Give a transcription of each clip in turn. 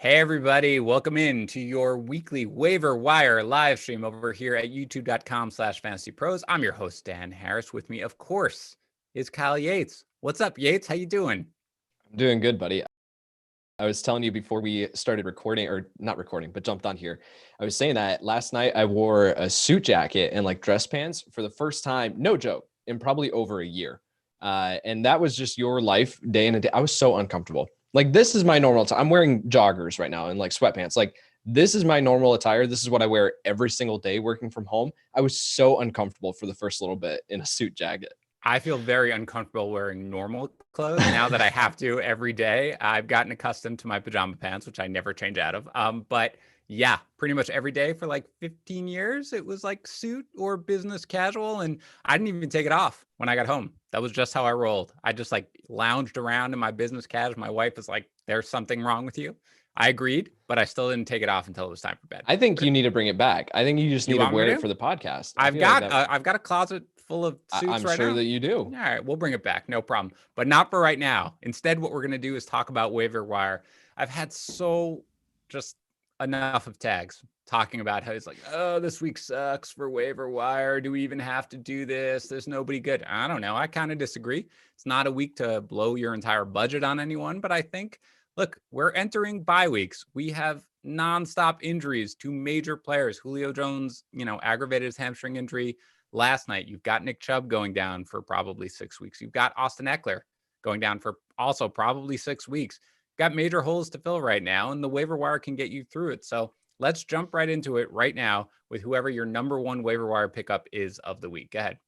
Hey everybody, welcome in to your weekly waiver wire live stream over here at youtube.com/fantasypros. I'm your host, Dan Harris. With me, of course, is Kyle Yates. What's up, Yates? How you doing? I'm doing good, buddy. I was telling you before we started recording, or not recording, but jumped on here. I was saying that last night I wore a suit jacket and like dress pants for the first time, no joke, in probably over a year. And that was just your life day in and day. I was so uncomfortable. Like, this is my normal time. I'm wearing joggers right now and like sweatpants. Like, this is my normal attire. This is what I wear every single day working from home. I was so uncomfortable for the first little bit in a suit jacket. I feel very uncomfortable wearing normal clothes now that I have to every day. I've gotten accustomed to my pajama pants, which I never change out of. But yeah, pretty much every day for like 15 years, it was like suit or business casual. And I didn't even take it off when I got home. That was just how I rolled. I just like lounged around in my business casual. My wife was like, "There's something wrong with you." I agreed, but I still didn't take it off until it was time for bed. I think you need to bring it back. I think you just You need to want me wear it to? for the podcast. I I've feel like got that. I've got a closet full of suits I'm right sure now. that you do. All right, we'll bring it back, no problem. But not for right now. Instead, what we're gonna do is talk about waiver wire. I've had so just enough of tags talking about how it's like, oh, this week sucks for waiver wire. Do we even have to do this? There's nobody good. I don't know. I kind of disagree. It's not a week to blow your entire budget on anyone, but I think, look, we're entering bye weeks. We have nonstop injuries to major players. Julio Jones, aggravated his hamstring injury last night. You've got Nick Chubb going down for probably 6 weeks. You've got Austin Eckler going down for also probably 6 weeks. Got major holes to fill right now, and the waiver wire can get you through it. So let's jump right into it right now with whoever your number one waiver wire pickup is of the week. Go ahead.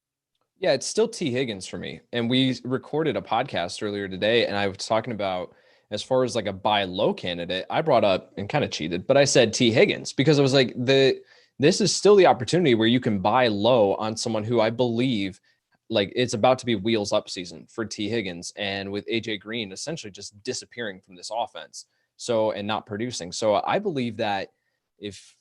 Yeah, it's still T. Higgins for me. And we recorded a podcast earlier today, and I was talking about, as far as like a buy low candidate, I brought up and kind of cheated, but I said T. Higgins because I was like, this is still the opportunity where you can buy low on someone who I believe, like, it's about to be wheels up season for T. Higgins, and with AJ Green essentially just disappearing from this offense. So, and not producing. So I believe that if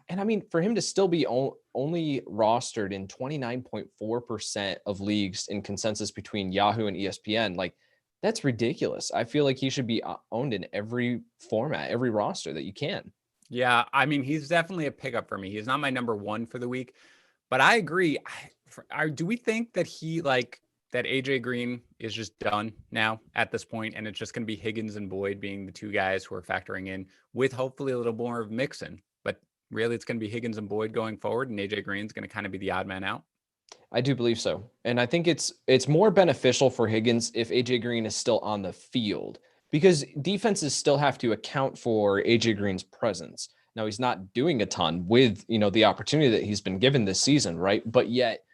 and I mean, for him to still be only rostered in 29.4% of leagues in consensus between Yahoo and ESPN, like, that's ridiculous. I feel like he should be owned in every format, every roster that you can. Yeah, I mean, he's definitely a pickup for me. He's not my number one for the week, but I agree. Do we think that that AJ Green is just done now at this point, and it's just going to be Higgins and Boyd being the two guys who are factoring in with hopefully a little more of Mixon? But really, it's going to be Higgins and Boyd going forward, and AJ Green's going to kind of be the odd man out. I do believe so. And I think it's more beneficial for Higgins if AJ Green is still on the field, because defenses still have to account for AJ Green's presence. Now, he's not doing a ton with, the opportunity that he's been given this season, right? But yet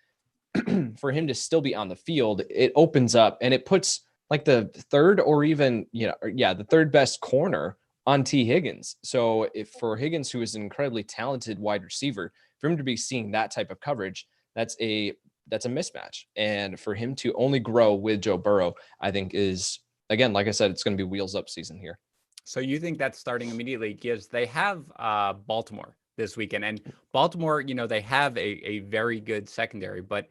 for him to still be on the field, it opens up and it puts like the third or even, the third best corner on T. Higgins. So if for Higgins, who is an incredibly talented wide receiver, for him to be seeing that type of coverage, that's a mismatch. And for him to only grow with Joe Burrow, I think is, again, like I said, it's going to be wheels up season here. So you think that's starting immediately because they have Baltimore this weekend, and Baltimore, they have a very good secondary, but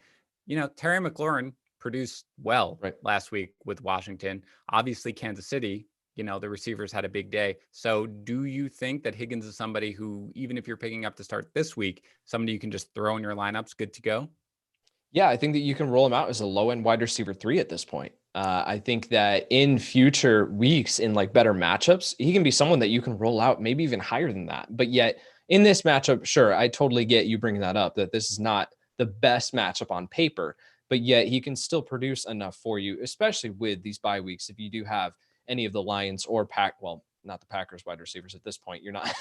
Terry McLaurin produced well Right. last week with Washington. Obviously, Kansas City, the receivers had a big day. So do you think that Higgins is somebody who, even if you're picking up to start this week, somebody you can just throw in your lineups, good to go? Yeah, I think that you can roll him out as a low end wide receiver 3 at this point. I think that in future weeks, in like better matchups, he can be someone that you can roll out, maybe even higher than that. But yet in this matchup, sure, I totally get you bringing that up, that this is not the best matchup on paper, but yet he can still produce enough for you, especially with these bye weeks. If you do have any of the Lions or not the Packers wide receivers at this point, you're not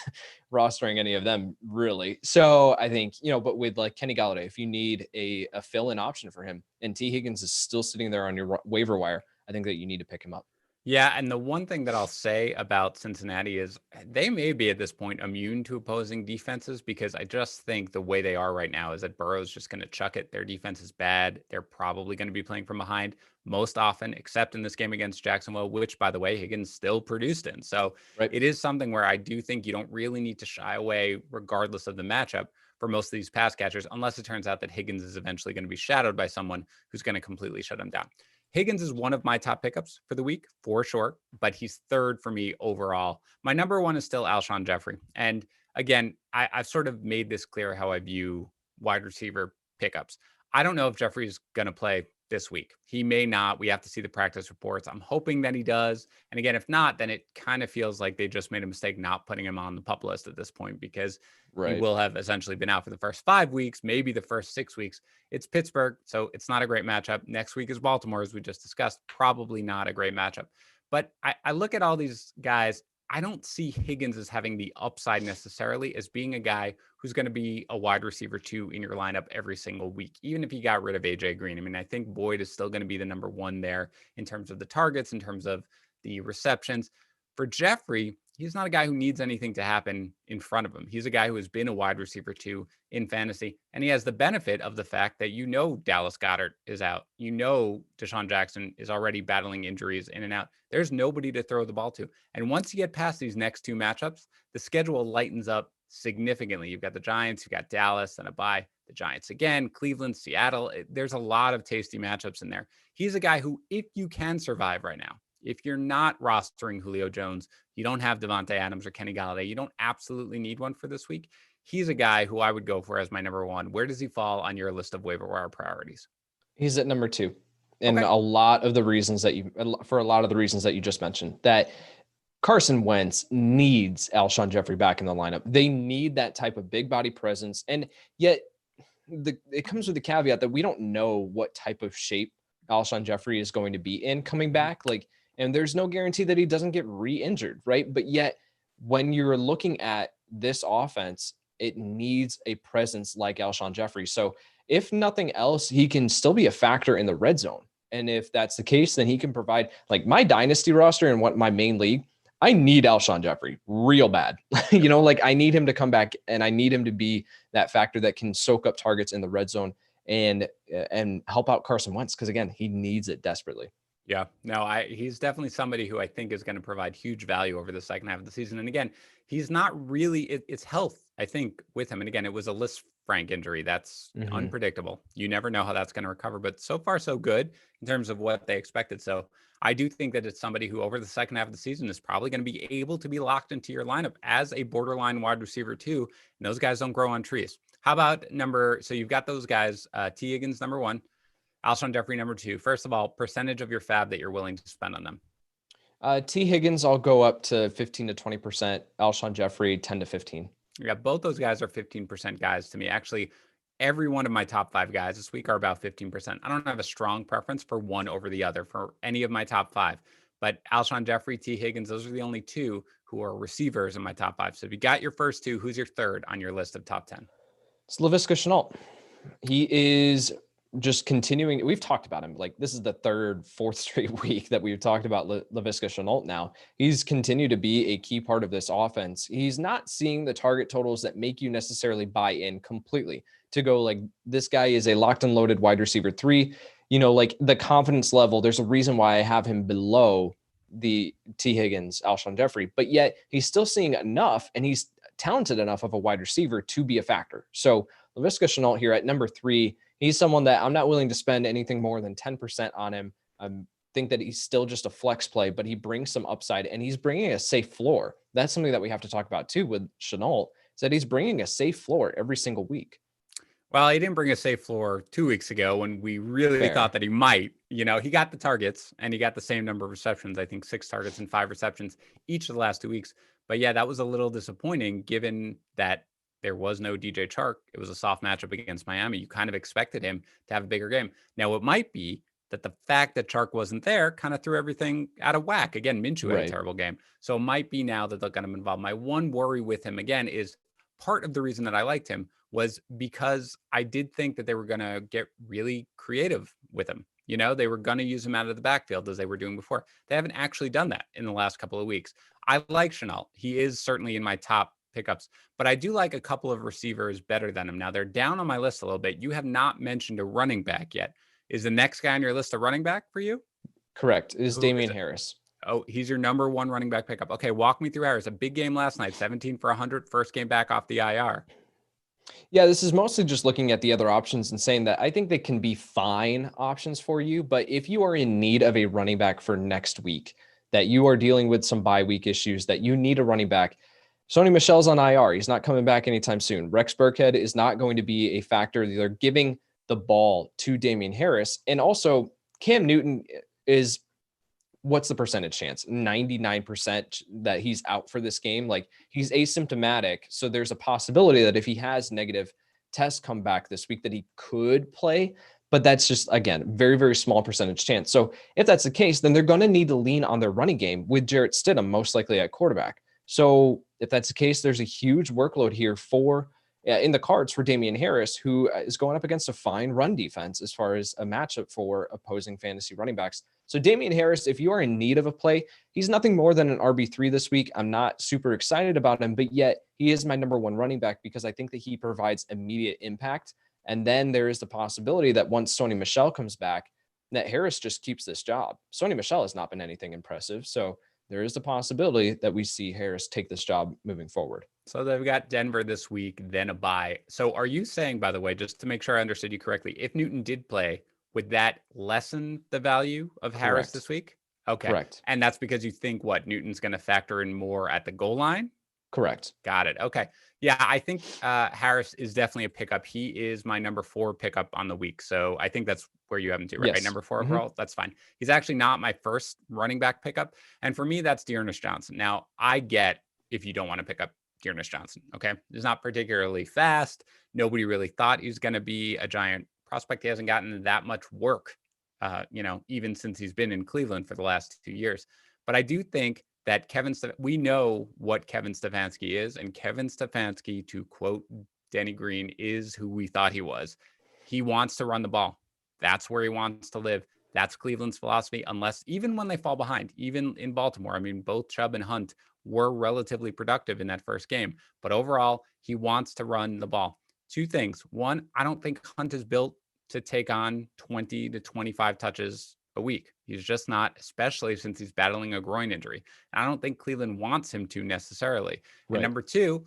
rostering any of them really. So I think, but with like Kenny Galladay, if you need a fill-in option for him and T. Higgins is still sitting there on your waiver wire, I think that you need to pick him up. Yeah, and the one thing that I'll say about Cincinnati is they may be at this point immune to opposing defenses, because I just think the way they are right now is that Burrow's just going to chuck it. Their defense is bad. They're probably going to be playing from behind most often, except in this game against Jacksonville, which, by the way, Higgins still produced in. So Right. it is something where I do think you don't really need to shy away, regardless of the matchup, for most of these pass catchers, unless it turns out that Higgins is eventually going to be shadowed by someone who's going to completely shut him down. Higgins is one of my top pickups for the week, for sure, but he's third for me overall. My number one is still Alshon Jeffery. And again, I've sort of made this clear how I view wide receiver pickups. I don't know if Jeffrey's going to play this week. He may not. We have to see the practice reports. I'm hoping that he does. And again, if not, then it kind of feels like they just made a mistake not putting him on the pup list at this point, because he Right. will have essentially been out for the first 5 weeks, maybe the first 6 weeks. It's Pittsburgh, so it's not a great matchup. Next week is Baltimore, as we just discussed. Probably not a great matchup. But I look at all these guys. I don't see Higgins as having the upside necessarily as being a guy who's going to be a wide receiver 2 in your lineup every single week, even if you got rid of AJ Green. I mean, I think Boyd is still going to be the number 1 there in terms of the targets, in terms of the receptions. For Jeffrey, he's not a guy who needs anything to happen in front of him. He's a guy who has been a wide receiver 2 in fantasy, and he has the benefit of the fact that Dallas Goedert is out. Deshaun Jackson is already battling injuries in and out. There's nobody to throw the ball to. And once you get past these next 2 matchups, the schedule lightens up significantly. You've got the Giants, you've got Dallas, and a bye. The Giants again, Cleveland, Seattle. There's a lot of tasty matchups in there. He's a guy who, if you can survive right now, if you're not rostering Julio Jones, you don't have Devontae Adams or Kenny Galladay, you don't absolutely need one for this week. He's a guy who I would go for as my number 1. Where does he fall on your list of waiver wire priorities? He's at number 2. And Okay. a lot of the reasons that you just mentioned, that Carson Wentz needs Alshon Jeffery back in the lineup. They need that type of big body presence. And yet it comes with the caveat that we don't know what type of shape Alshon Jeffery is going to be in coming back. And there's no guarantee that he doesn't get re-injured, right? But yet, when you're looking at this offense, it needs a presence like Alshon Jeffery. So if nothing else, he can still be a factor in the red zone. And if that's the case, then he can provide, like, my dynasty roster and what my main league, I need Alshon Jeffery real bad. I need him to come back, and I need him to be that factor that can soak up targets in the red zone and help out Carson Wentz, because again, he needs it desperately. Yeah, no, he's definitely somebody who I think is going to provide huge value over the second half of the season. And again, he's not really, it's health, I think, with him. And again, it was a Frank injury. That's unpredictable. You never know how that's going to recover, but so far so good in terms of what they expected. So I do think that it's somebody who over the second half of the season is probably going to be able to be locked into your lineup as a borderline wide receiver 2. And those guys don't grow on trees. How about so you've got those guys, T. Higgins, number 1. Alshon Jeffery, number 2. First of all, percentage of your fab that you're willing to spend on them. T. Higgins, I'll go up to 15 to 20%. Alshon Jeffery, 10 to 15. Yeah, both those guys are 15% guys to me. Actually, every one of my top 5 guys this week are about 15%. I don't have a strong preference for one over the other for any of my top 5. But Alshon Jeffery, T. Higgins, those are the only 2 who are receivers in my top 5. So if you got your first 2, who's your third on your list of top 10? It's Laviska Shenault. He is just continuing. We've talked about him. Like, this is the fourth straight week that we've talked about Laviska Shenault now. He's continued to be a key part of this offense. He's not seeing the target totals that make you necessarily buy in completely to go, like, this guy is a locked and loaded wide receiver 3. Like, the confidence level, there's a reason why I have him below the T. Higgins, Alshon Jeffery, but yet he's still seeing enough, and he's talented enough of a wide receiver to be a factor. So Laviska Shenault here at number 3, he's someone that I'm not willing to spend anything more than 10% on him. I think that he's still just a flex play, but he brings some upside, and he's bringing a safe floor. That's something that we have to talk about too with Shenault, is that he's bringing a safe floor every single week. Well, he didn't bring a safe floor 2 weeks ago when we really thought that he might. He got the targets, and he got the same number of receptions. I think 6 targets and 5 receptions each of the last 2 weeks. But yeah, that was a little disappointing given that there was no DJ Chark. It was a soft matchup against Miami. You kind of expected him to have a bigger game. Now, it might be that the fact that Chark wasn't there kind of threw everything out of whack. Again, Minshew had a terrible game. So it might be now that they're going to involve. My one worry with him, again, is part of the reason that I liked him was because I did think that they were going to get really creative with him. They were going to use him out of the backfield as they were doing before. They haven't actually done that in the last couple of weeks. I like Shenault. He is certainly in my top pickups, but I do like a couple of receivers better than him. Now, they're down on my list a little bit. You have not mentioned a running back yet. Is the next guy on your list a running back for you? Correct. It is Damian Harris. Oh, he's your number 1 running back pickup. Okay, walk me through Harris. A big game last night, 17 for 100, first game back off the IR. Yeah, this is mostly just looking at the other options and saying that I think they can be fine options for you. But if you are in need of a running back for next week, that you are dealing with some bye week issues, that you need a running back, Sony Michel's on IR. He's not coming back anytime soon. Rex Burkhead is not going to be a factor. They're giving the ball to Damian Harris. And also, Cam Newton is, what's the percentage chance? 99% that he's out for this game. Like, he's asymptomatic. So there's a possibility that if he has negative tests come back this week, that he could play. But that's just, again, very, very small percentage chance. So if that's the case, then they're going to need to lean on their running game with Jarrett Stidham, most likely at quarterback. So if that's the case, there's a huge workload here for in the cards for Damian Harris, who is going up against a fine run defense as far as a matchup for opposing fantasy running backs. So Damian Harris, if you are in need of a play, he's nothing more than an RB3 this week. I'm not super excited about him, but yet he is my number one running back because I think that he provides immediate impact. And then there is the possibility that once Sony Michel comes back, that Harris just keeps this job. Sony Michel has not been anything impressive. So there is the possibility that we see Harris take this job moving forward. So they've got Denver this week, then a bye. So are you saying, by the way, just to make sure I understood you correctly, if Newton did play, would that lessen the value of Harris Correct. this week? Okay. Correct. And that's because you think what Newton's going to factor in more at the goal line? Correct. Got it. Okay. Yeah, I think Harris is definitely a pickup. He is my number 4 pickup on the week. So I think that's where you have him to, right? Yes. Number 4 overall. That's fine. He's actually not my first running back pickup. And for me, that's Dearness Johnson. Now, I get if you don't want to pick up Dearness Johnson. Okay. He's not particularly fast. Nobody really thought he was going to be a giant prospect. He hasn't gotten that much work, even since he's been in Cleveland for the last 2 years. But I do think that we know what Kevin Stefanski is, and Kevin Stefanski, to quote Denny Green, is who we thought he was. He wants to run the ball. That's where he wants to live. That's Cleveland's philosophy, unless even when they fall behind, even in Baltimore. I mean, both Chubb and Hunt were relatively productive in that first game, but overall, he wants to run the ball. 2 things. One, I don't think Hunt is built to take on 20 to 25 touches a week. He's just not, especially since he's battling a groin injury. And I don't think Cleveland wants him to necessarily. Right. And number 2,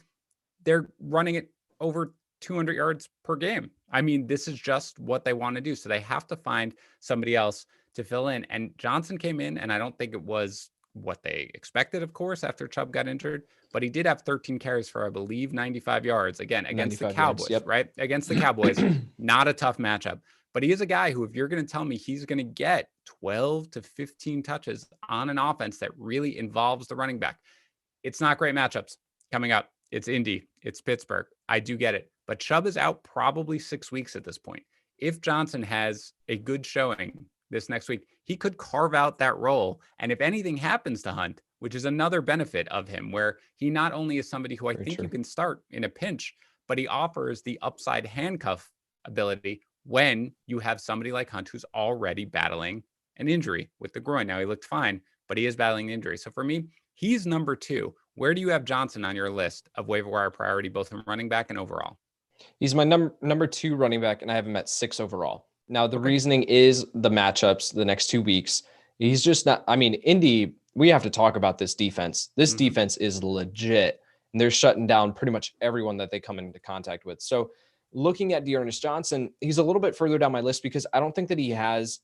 they're running it over 200 yards per game. I mean, this is just what they want to do. So they have to find somebody else to fill in. And Johnson came in, and I don't think it was what they expected, of course, after Chubb got injured, but he did have 13 carries for, I believe, 95 yards, again, against the Cowboys, yards, yep. right? Against the Cowboys, not a tough matchup. But he is a guy who, if you're going to tell me he's going to get 12 to 15 touches on an offense that really involves the running back, it's not great matchups coming up. It's Indy. It's Pittsburgh. I do get it. But Chubb is out probably 6 weeks at this point. If Johnson has a good showing this next week, he could carve out that role. And if anything happens to Hunt, which is another benefit of him, where he not only is somebody who I think you can start in a pinch, but he offers the upside handcuff ability when you have somebody like Hunt who's already battling an injury with the groin. Now, he looked fine, but he is battling an injury. So for me, he's number 2. Where do you have Johnson on your list of waiver wire priority, both in running back and overall? He's my number 2 running back, and I have him at 6 overall. Now, the reasoning is the matchups the next 2 weeks. He's just not, I mean, Indy, we have to talk about this defense. This defense is legit, and they're shutting down pretty much everyone that they come into contact with. So looking at Dearness Johnson, he's a little bit further down my list because I don't think that he has,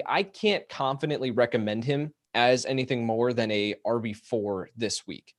I can't confidently recommend him as anything more than a RB4 this week.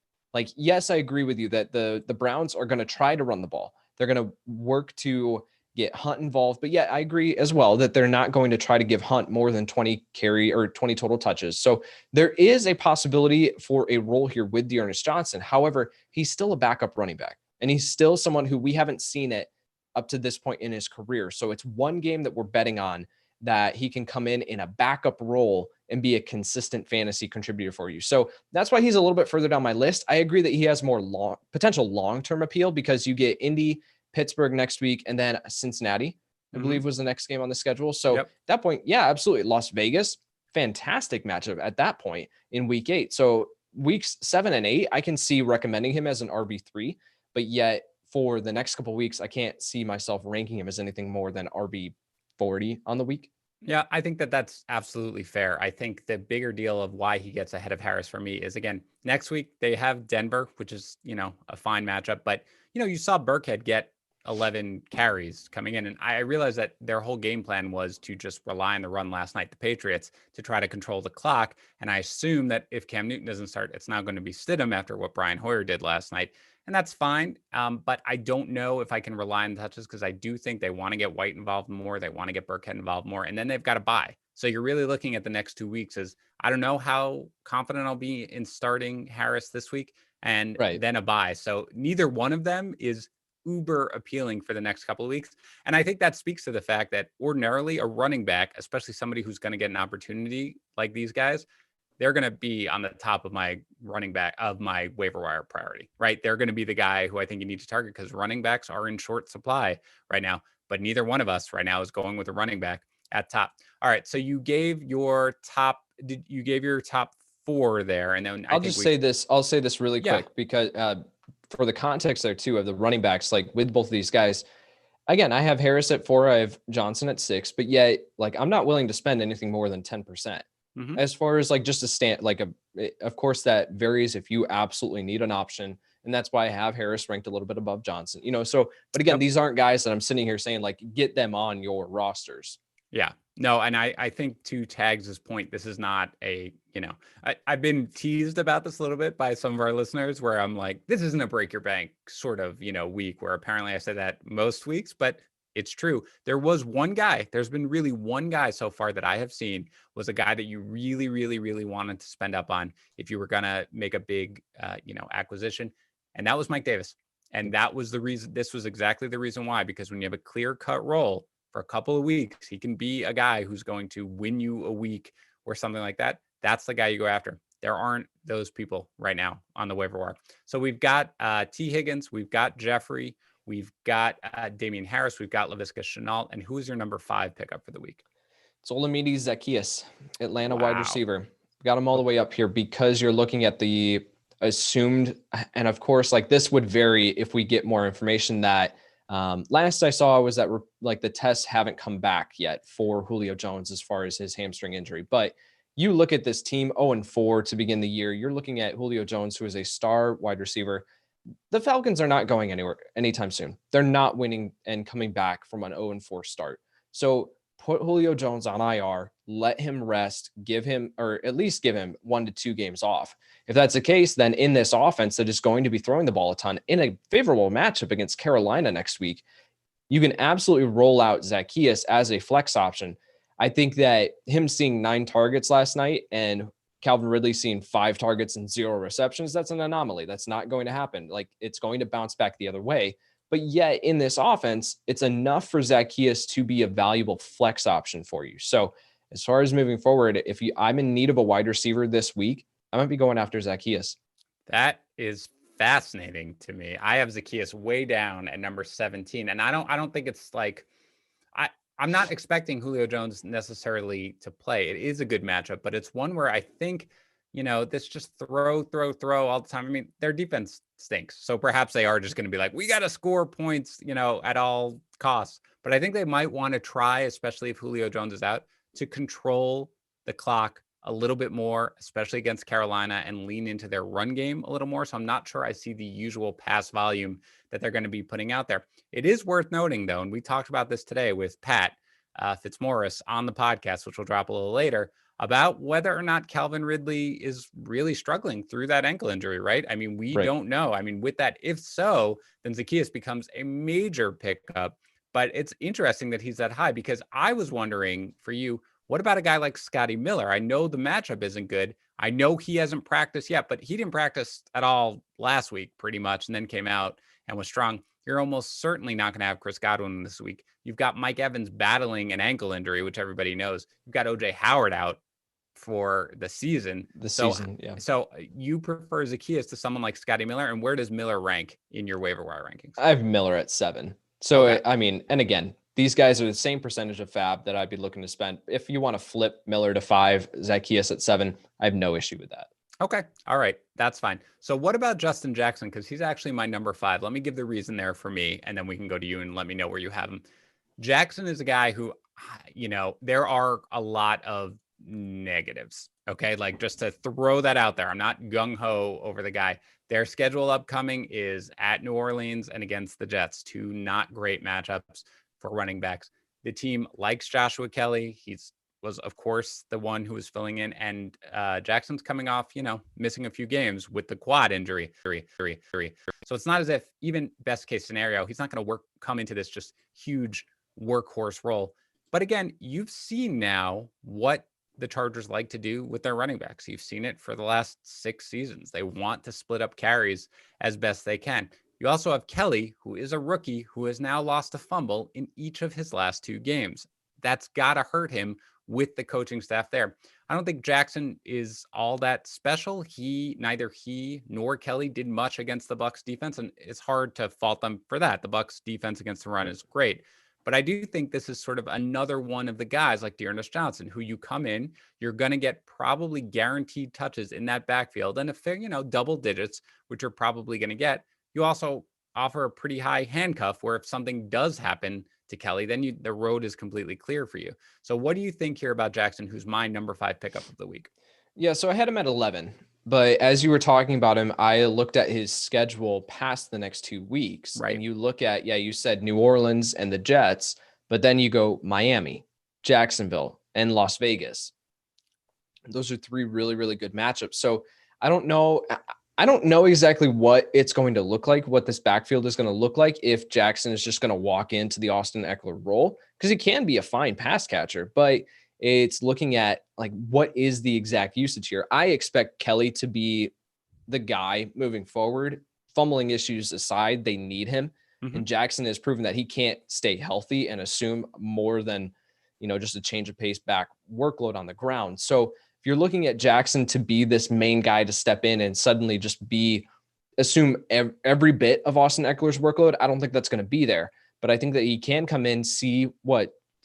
Yes, I agree with you that the Browns are going to try to run the ball. They're going to work to get Hunt involved. But yeah, I agree as well that they're not going to try to give Hunt more than 20 carry or 20 total touches. So there is a possibility for a role here with Dearness Johnson. However, he's still a backup running back, and he's still someone who we haven't seen it up to this point in his career. So it's one game that we're betting on that he can come in a backup role and be a consistent fantasy contributor for you. So that's why he's a little bit further down my list. I agree that he has more potential long-term appeal because you get Indy, Pittsburgh next week, and then Cincinnati, I believe was the next game on the schedule. So at that point, yeah, absolutely. Las Vegas, fantastic matchup at that point in week 8. So weeks 7 and 8, I can see recommending him as an RB3, but yet for the next couple of weeks, I can't see myself ranking him as anything more than RB40 on the week. Yeah, I think that that's absolutely fair. I think the bigger deal of why he gets ahead of Harris for me is, again, next week they have Denver, which is, a fine matchup. But, you saw Burkhead get 11 carries coming in. And I realized that their whole game plan was to just rely on the run last night, the Patriots, to try to control the clock. And I assume that if Cam Newton doesn't start, it's now going to be Stidham after what Brian Hoyer did last night. And that's fine. But I don't know if I can rely on touches because I do think they want to get White involved more. They want to get Burkhead involved more. And then they've got to buy. So you're really looking at the next 2 weeks as I don't know how confident I'll be in starting Harris this week and then a buy. So neither one of them is uber appealing for the next couple of weeks. And I think that speaks to the fact that ordinarily a running back, especially somebody who's going to get an opportunity like these guys, they're going to be on the top of my running back of my waiver wire priority, right? They're going to be the guy who I think you need to target because running backs are in short supply right now, but neither one of us right now is going with a running back at top. All right. So you gave your top 4 there. And then I'll say this really quick because for the context there too of the running backs, like with both of these guys, again, I have Harris at 4, I have Johnson at 6, but yet like I'm not willing to spend anything more than 10%. As far as like just a stand, like of course that varies if you absolutely need an option. And that's why I have Harris ranked a little bit above Johnson, so, but again, these aren't guys that I'm sitting here saying like, get them on your rosters. Yeah, no. And I think to Tags' point, this is not I've been teased about this a little bit by some of our listeners where I'm like, this isn't a break your bank sort of, week where apparently I said that most weeks, but it's true. There's been really one guy so far that I have seen was a guy that you really, really, really wanted to spend up on if you were going to make a big, acquisition. And that was Mike Davis. And that was the reason. This was exactly the reason why, because when you have a clear cut role for a couple of weeks, he can be a guy who's going to win you a week or something like that. That's the guy you go after. There aren't those people right now on the waiver wire. So we've got T. Higgins, we've got Jeffrey, we've got Damian Harris, we've got Laviska Shenault, and who is your number 5 pickup for the week? It's Olamide Zaccheaus, Atlanta wide receiver. Got him all the way up here because you're looking at the assumed, and of course, like this would vary if we get more information that last I saw was that like the tests haven't come back yet for Julio Jones as far as his hamstring injury. But you look at this team 0-4 to begin the year. You're looking at Julio Jones, who is a star wide receiver. The Falcons are not going anywhere anytime soon. They're not winning and coming back from an 0-4 start. So put Julio Jones on IR, let him rest, at least give him 1 to 2 games off. If that's the case, then in this offense that is going to be throwing the ball a ton in a favorable matchup against Carolina next week, you can absolutely roll out Zaccheaus as a flex option. I think that him seeing 9 targets last night and Calvin Ridley seeing 5 targets and 0 receptions, that's an anomaly. That's not going to happen. Like it's going to bounce back the other way. But yet in this offense, it's enough for Zaccheaus to be a valuable flex option for you. So as far as moving forward, I'm in need of a wide receiver this week, I might be going after Zaccheaus. That is fascinating to me. I have Zaccheaus way down at number 17. And I don't think it's like, I'm not expecting Julio Jones necessarily to play. It is a good matchup, but it's one where I think, this just throw all the time. I mean, their defense stinks. So perhaps they are just going to be like, we got to score points, at all costs. But I think they might want to try, especially if Julio Jones is out, to control the clock a little bit more, especially against Carolina, and lean into their run game a little more. So I'm not sure I see the usual pass volume that they're going to be putting out there. It is worth noting, though, and we talked about this today with Pat Fitzmaurice on the podcast, which will drop a little later, about whether or not Calvin Ridley is really struggling through that ankle injury, right? I mean, we don't know. I mean, with that, if so, then Zaccheaus becomes a major pickup. But it's interesting that he's that high because I was wondering for you, what about a guy like Scotty Miller? I know the matchup isn't good. I know he hasn't practiced yet, but he didn't practice at all last week pretty much and then came out and was strong. You're almost certainly not going to have Chris Godwin this week. You've got Mike Evans battling an ankle injury, which everybody knows. You've got OJ Howard out for the season. So you prefer Zaccheaus to someone like Scotty Miller, and where does Miller rank in your waiver wire rankings? I have Miller at 7. So, okay. I mean, and again, these guys are the same percentage of fab that I'd be looking to spend. If you want to flip Miller to 5, Zaccheaus at 7, I have no issue with that. Okay. All right. That's fine. So what about Justin Jackson? Because he's actually my number 5. Let me give the reason there for me, and then we can go to you and let me know where you have him. Jackson is a guy who, there are a lot of negatives. Okay. Like just to throw that out there, I'm not gung ho over the guy. Their schedule upcoming is at New Orleans and against the Jets, two not great matchups for running backs. The team likes Joshua Kelly. Was, of course, the one who was filling in. And Jackson's coming off, missing a few games with the quad injury. So it's not as if, even best case scenario, he's not going to come into this just huge workhorse role. But again, you've seen now what the Chargers like to do with their running backs. You've seen it for the last 6 seasons. They want to split up carries as best they can. You also have Kelly, who is a rookie, who has now lost a fumble in each of his last 2 games. That's got to hurt him with the coaching staff there. I don't think Jackson is all that special. Neither he nor Kelly did much against the Bucs defense, and it's hard to fault them for that. The Bucs defense against the run is great. But I do think this is sort of another one of the guys like Dearness Johnson, who you come in, you're going to get probably guaranteed touches in that backfield. And if they're, double digits, which you're probably going to get, you also offer a pretty high handcuff where if something does happen to Kelly, then the road is completely clear for you. So what do you think here about Jackson, who's my number 5 pickup of the week? Yeah, so I had him at 11. But as you were talking about him, I looked at his schedule past the next 2 weeks. Right. And you look at, you said New Orleans and the Jets, but then you go Miami, Jacksonville, and Las Vegas. Those are 3 really, really good matchups. So I don't know exactly what it's going to look like, what this backfield is going to look like if Jackson is just going to walk into the Austin Eckler role, because he can be a fine pass catcher, but it's looking at like, what is the exact usage here? I expect Kelly to be the guy moving forward. Fumbling issues aside, they need him. Mm-hmm. And Jackson has proven that he can't stay healthy and assume more than, just a change of pace back workload on the ground. So if you're looking at Jackson to be this main guy to step in and suddenly just assume every bit of Austin Eckler's workload, I don't think that's going to be there. But I think that he can come in, see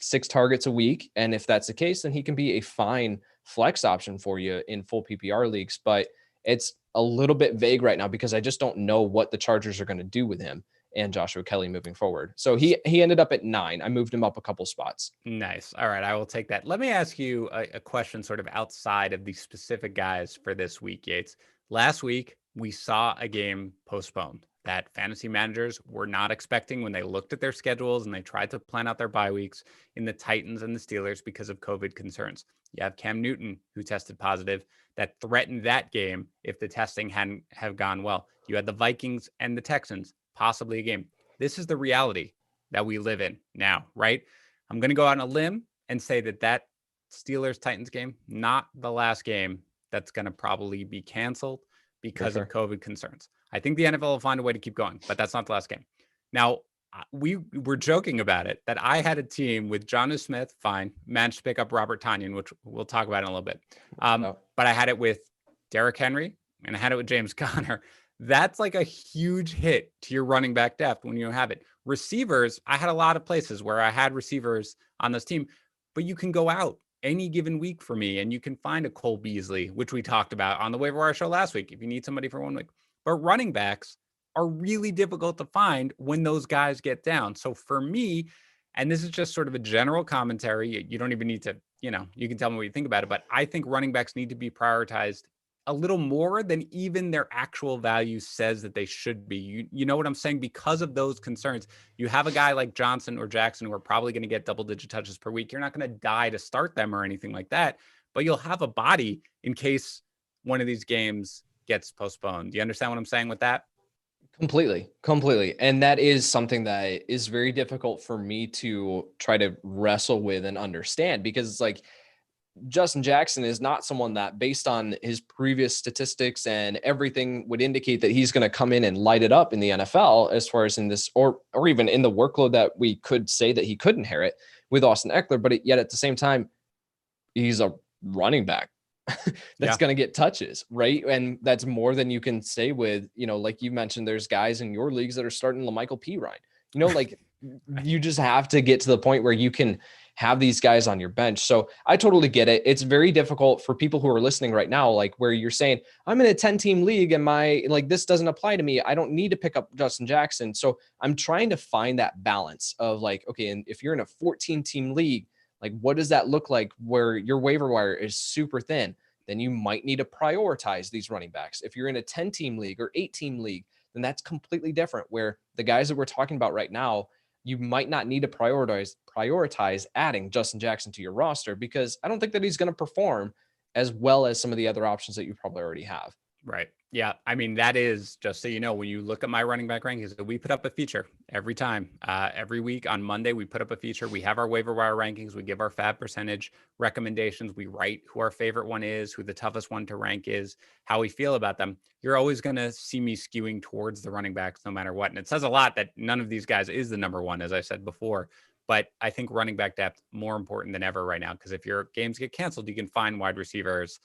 6 targets a week. And if that's the case, then he can be a fine flex option for you in full PPR leagues. But it's a little bit vague right now because I just don't know what the Chargers are going to do with him and Joshua Kelly moving forward. So he ended up at 9. I moved him up a couple spots. Nice. All right. I will take that. Let me ask you a question sort of outside of the specific guys for this week, Yates. Last week, we saw a game postponed that fantasy managers were not expecting when they looked at their schedules and they tried to plan out their bye weeks in the Titans and the Steelers because of COVID concerns. You have Cam Newton, who tested positive, that threatened that game if the testing hadn't have gone well. You had the Vikings and the Texans, possibly a game. This is the reality that we live in now, right? I'm going to go out on a limb and say that Steelers-Titans game, not the last game that's going to probably be canceled because of COVID concerns. I think the NFL will find a way to keep going, but that's not the last game. Now, we were joking about it, that I had a team with Jonnu Smith, fine, managed to pick up Robert Tonyan, which we'll talk about in a little bit. But I had it with Derrick Henry, and I had it with James Conner. That's like a huge hit to your running back depth when you have it. Receivers, I had a lot of places where I had receivers on this team, but you can go out any given week for me, and you can find a Cole Beasley, which we talked about on the waiver wire show last week, if you need somebody for 1 week. But running backs are really difficult to find when those guys get down. So for me, and this is just sort of a general commentary, you don't even need to, you can tell me what you think about it, but I think running backs need to be prioritized a little more than even their actual value says that they should be. You know what I'm saying? Because of those concerns, you have a guy like Johnson or Jackson who are probably going to get double-digit touches per week. You're not going to die to start them or anything like that, but you'll have a body in case one of these games gets postponed. Do you understand what I'm saying with that? Completely. And that is something that is very difficult for me to try to wrestle with and understand, because it's like Justin Jackson is not someone that, based on his previous statistics and everything, would indicate that he's going to come in and light it up in the NFL as far as in this, or even in the workload that we could say that he could inherit with Austin Eckler. But yet at the same time, he's a running back that's going to get touches, right? And that's more than you can say with, like you mentioned, there's guys in your leagues that are starting LaMichael Pirine. You just have to get to the point where you can have these guys on your bench. So I totally get it. It's very difficult for people who are listening right now, like where you're saying, I'm in a 10-team league and this doesn't apply to me. I don't need to pick up Justin Jackson. So I'm trying to find that balance of okay, and if you're in a 14-team league, what does that look like where your waiver wire is super thin? then you might need to prioritize these running backs. If you're in a 10-team league or 8-team league, then that's completely different, where the guys that we're talking about right now, you might not need to prioritize adding Justin Jackson to your roster, because I don't think that he's going to perform as well as some of the other options that you probably already have. Right. Yeah. I mean, that is, just so you know, when you look at my running back rankings, we put up a feature every time. Every week on Monday, we put up a feature. We have our waiver wire rankings. We give our fab percentage recommendations. We write who our favorite one is, who the toughest one to rank is, how we feel about them. You're always going to see me skewing towards the running backs no matter what. And it says a lot that none of these guys is the number one, as I said before. But I think running back depth more important than ever right now, because if your games get canceled, you can find wide receivers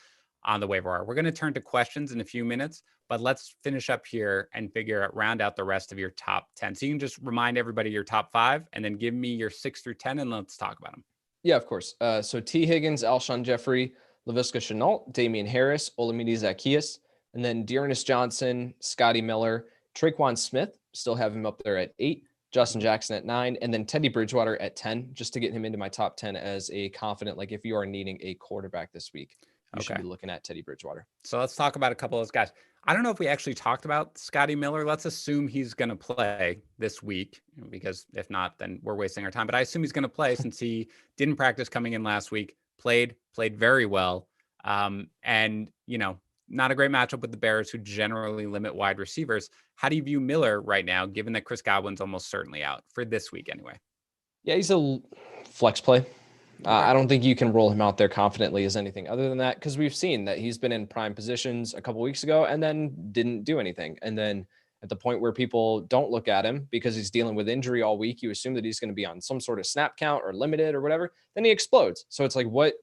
on the waiver wire. We're going to turn to questions in a few minutes, but let's finish up here and round out the rest of your top 10. So you can just remind everybody your top 5 and then give me your 6 through 10 and let's talk about them. Yeah, of course. So T. Higgins, Alshon Jeffery, Laviska Shenault, Damian Harris, Olamide Zaccheaus, and then Dearness Johnson, Scotty Miller, Traquan Smith, still have him up there at 8, Justin Jackson at 9, and then Teddy Bridgewater at 10, just to get him into my top 10 as a confident, like if you are needing a quarterback this week, you should be looking at Teddy Bridgewater. So let's talk about a couple of those guys. I don't know if we actually talked about Scotty Miller. Let's assume he's going to play this week, because if not, then we're wasting our time. But I assume he's going to play since he didn't practice coming in last week, played very well. And, not a great matchup with the Bears, who generally limit wide receivers. How do you view Miller right now, given that Chris Godwin's almost certainly out for this week anyway? Yeah, he's a flex play. I don't think you can roll him out there confidently as anything other than that, because we've seen that he's been in prime positions a couple weeks ago and then didn't do anything. And then at the point where people don't look at him because he's dealing with injury all week, you assume that he's going to be on some sort of snap count or limited or whatever, then he explodes. So it's like, what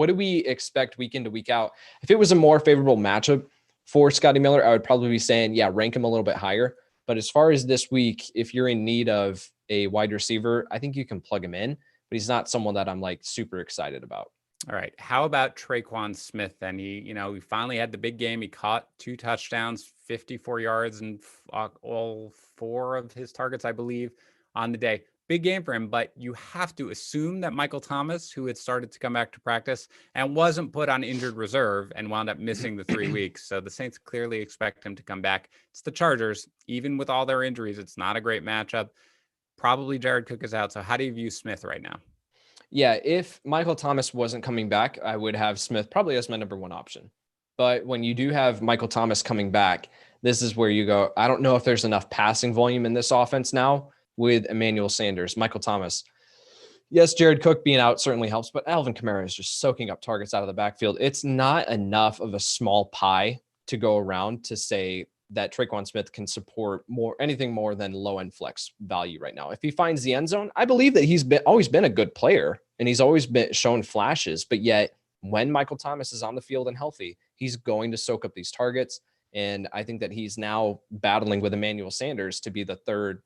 do we expect week in to week out? If it was a more favorable matchup for Scotty Miller, I would probably be saying, yeah, rank him a little bit higher. But as far as this week, if you're in need of a wide receiver, I think you can plug him in. But he's not someone that I'm like super excited about. All right. How about Traquan Smith then? He finally had the big game. He caught 2 touchdowns, 54 yards, and all 4 of his targets, I believe, on the day. Big game for him, but you have to assume that Michael Thomas, who had started to come back to practice and wasn't put on injured reserve and wound up missing the 3 weeks. So the Saints clearly expect him to come back. It's the Chargers. Even with all their injuries, it's not a great matchup. Probably Jared Cook is out. So how do you view Smith right now? Yeah, if Michael Thomas wasn't coming back, I would have Smith probably as my number 1 option. But when you do have Michael Thomas coming back, this is where you go, I don't know if there's enough passing volume in this offense now with Emmanuel Sanders, Michael Thomas. Yes, Jared Cook being out certainly helps, but Alvin Kamara is just soaking up targets out of the backfield. It's not enough of a small pie to go around to say that Traquan Smith can support anything more than low-end flex value right now. If he finds the end zone, I believe that he's always been a good player and he's always been shown flashes, but yet when Michael Thomas is on the field and healthy, he's going to soak up these targets. And I think that he's now battling with Emmanuel Sanders to be the third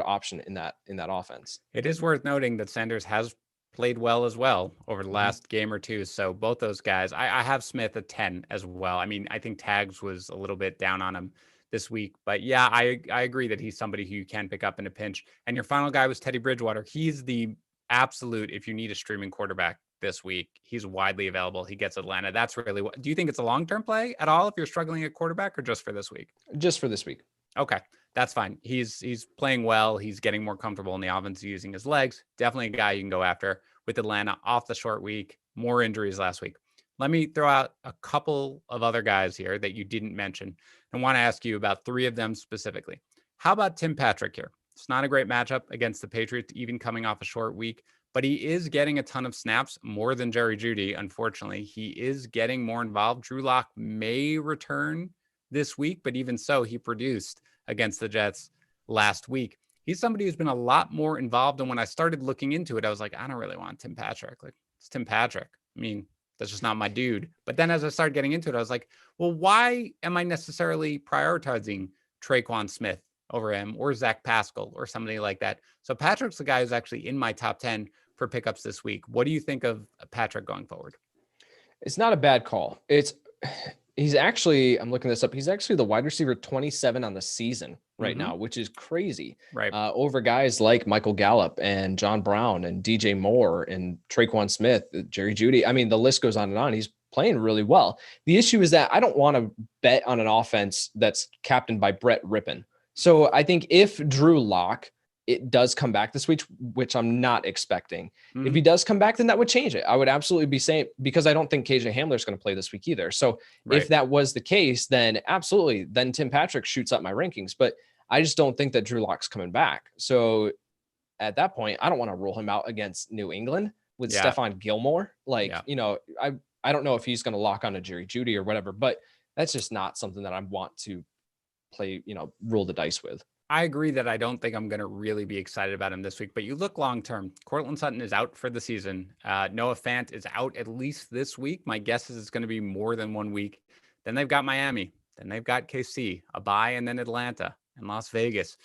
option in that offense. It is worth noting that Sanders has played well as well over the last game or two. So both those guys, I have Smith at 10 as well. I mean, I think Tags was a little bit down on him this week, but yeah, I agree that he's somebody who you can pick up in a pinch. And your final guy was Teddy Bridgewater. He's the absolute, if you need a streaming quarterback this week, he's widely available. He gets Atlanta. That's really do you think it's a long-term play at all if you're struggling at quarterback, or just for this week? Just for this week. Okay. That's fine. He's playing well. He's getting more comfortable in the offense using his legs. Definitely a guy you can go after with Atlanta off the short week. More injuries last week. Let me throw out a couple of other guys here that you didn't mention and want to ask you about 3 of them specifically. How about Tim Patrick here? It's not a great matchup against the Patriots, even coming off a short week, but he is getting a ton of snaps, more than Jerry Jeudy. Unfortunately, he is getting more involved. Drew Lock may return this week, but even so, he produced against the Jets last week. He's somebody who's been a lot more involved. And when I started looking into it, I was like, I don't really want Tim Patrick. Like, it's Tim Patrick. I mean, that's just not my dude. But then as I started getting into it, I was like, well, why am I necessarily prioritizing Traquan Smith over him or Zach Pascal or somebody like that? So Patrick's the guy who's actually in my top 10 for pickups this week. What do you think of Patrick going forward? It's not a bad call. He's actually, I'm looking this up, he's actually the wide receiver 27 on the season right now, which is crazy. Right. Over guys like Michael Gallup and John Brown and DJ Moore and Traquan Smith, Jerry Jeudy. I mean, the list goes on and on. He's playing really well. The issue is that I don't want to bet on an offense that's captained by Brett Rippon. So I think if Drew Lock, it does come back this week, which I'm not expecting. Mm-hmm. If he does come back, then that would change it. I would absolutely be saying, because I don't think KJ Hamler is going to play this week either. So if that was the case, then absolutely, then Tim Patrick shoots up my rankings. But I just don't think that Drew Lock's coming back. So at that point, I don't want to rule him out against New England with Stephon Gilmore. I don't know if he's going to lock on to Jerry Jeudy or whatever, but that's just not something that I want to play, roll the dice with. I agree that I don't think I'm going to really be excited about him this week, but you look long-term. Cortland Sutton is out for the season. Noah Fant is out at least this week. My guess is it's going to be more than 1 week. Then they've got Miami. Then they've got KC, a bye, and then Atlanta and Las Vegas.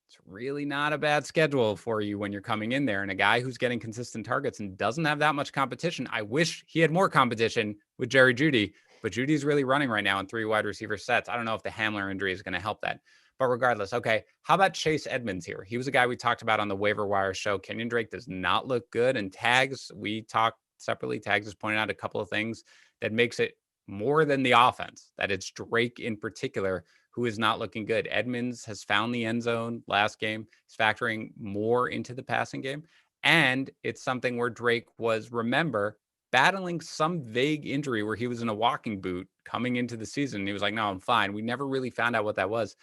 It's really not a bad schedule for you when you're coming in there. And a guy who's getting consistent targets and doesn't have that much competition. I wish he had more competition with Jerry Jeudy, but Judy's really running right now in 3 wide receiver sets. I don't know if the Hamler injury is going to help that. But regardless, okay, how about Chase Edmonds here? He was a guy we talked about on the waiver wire show. Kenyon Drake does not look good. And Tags, we talked separately. Tags has pointed out a couple of things that makes it more than the offense, that it's Drake in particular who is not looking good. Edmonds has found the end zone last game. He's factoring more into the passing game. And it's something where Drake was, remember, battling some vague injury where he was in a walking boot coming into the season. He was like, no, I'm fine. We never really found out what that was.